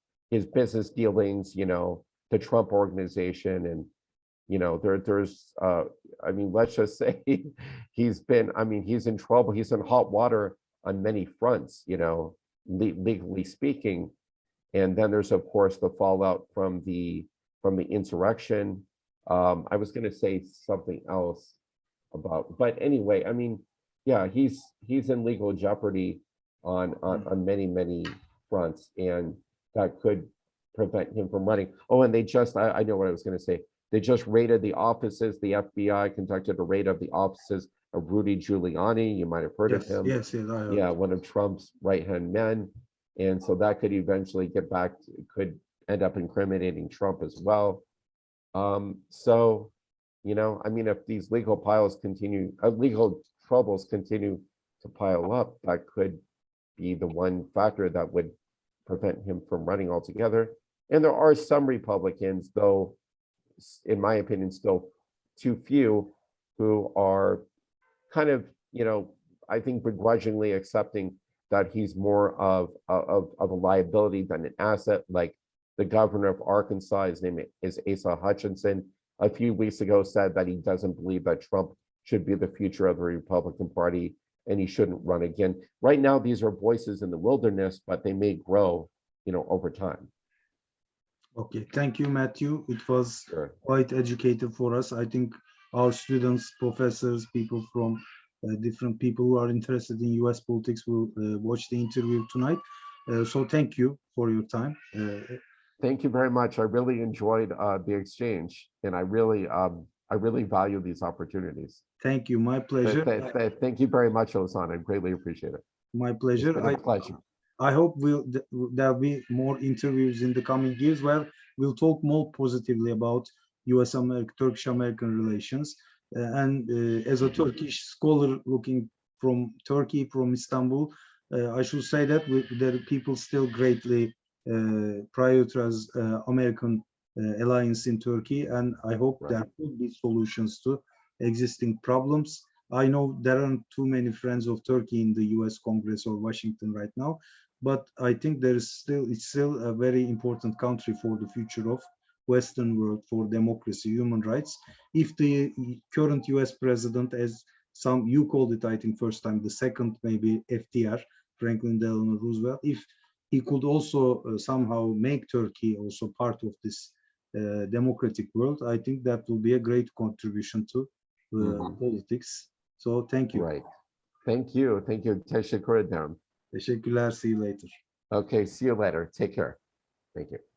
business dealings, you know, the Trump organization, and you know, there's I mean, let's just say he's been, I mean, he's in trouble. He's in hot water on many fronts, you know, legally speaking. And then there's, of course, the fallout from the insurrection. I was going to say something else about, but anyway, I mean, yeah, he's in legal jeopardy on many fronts, and that could prevent him from running. Oh, and they just, I know what I was going to say. They just raided the offices. The FBI conducted a raid of the offices of Rudy Giuliani. You might have heard of him. Yes, yes, I heard. Yeah, one of Trump's right-hand men. And so that could eventually could end up incriminating Trump as well. So, you know, I mean, if these legal troubles continue to pile up, that could be the one factor that would prevent him from running altogether. And there are some Republicans, though, in my opinion, still too few, who are kind of, you know, I think begrudgingly accepting that he's more of a liability than an asset. Like the governor of Arkansas, his name is Asa Hutchinson, a few weeks ago said that he doesn't believe that Trump should be the future of the Republican Party and he shouldn't run again. Right now, these are voices in the wilderness, but they may grow, you know, over time. Okay, thank you, Matthew. It was Sure. quite educative for us. I think our students, professors, people from different people who are interested in US politics will watch the interview tonight. So thank you for your time. Thank you very much. I really enjoyed the exchange, and I really value these opportunities. Thank you. My pleasure. Thank you very much, Ozan. I greatly appreciate it. My pleasure. It's been a pleasure. I hope there'll be more interviews in the coming years where we'll talk more positively about Turkish-American relations. As a Turkish scholar looking from Turkey, from Istanbul, I should say that there people still greatly prioritize American alliance in Turkey, and I hope there will be solutions to existing problems. I know there aren't too many friends of Turkey in the US Congress or Washington right now, but I think it's still a very important country for the future of Western world, for democracy, human rights. If the current US president, as some you called it, I think first time, the second maybe FDR, Franklin Delano Roosevelt, if he could also somehow make Turkey also part of this democratic world, I think that will be a great contribution to politics. So thank you. Right. Thank you. Thank you. Teşekkür ederim. Teşekkürler. See you later. Okay. See you later. Take care. Thank you.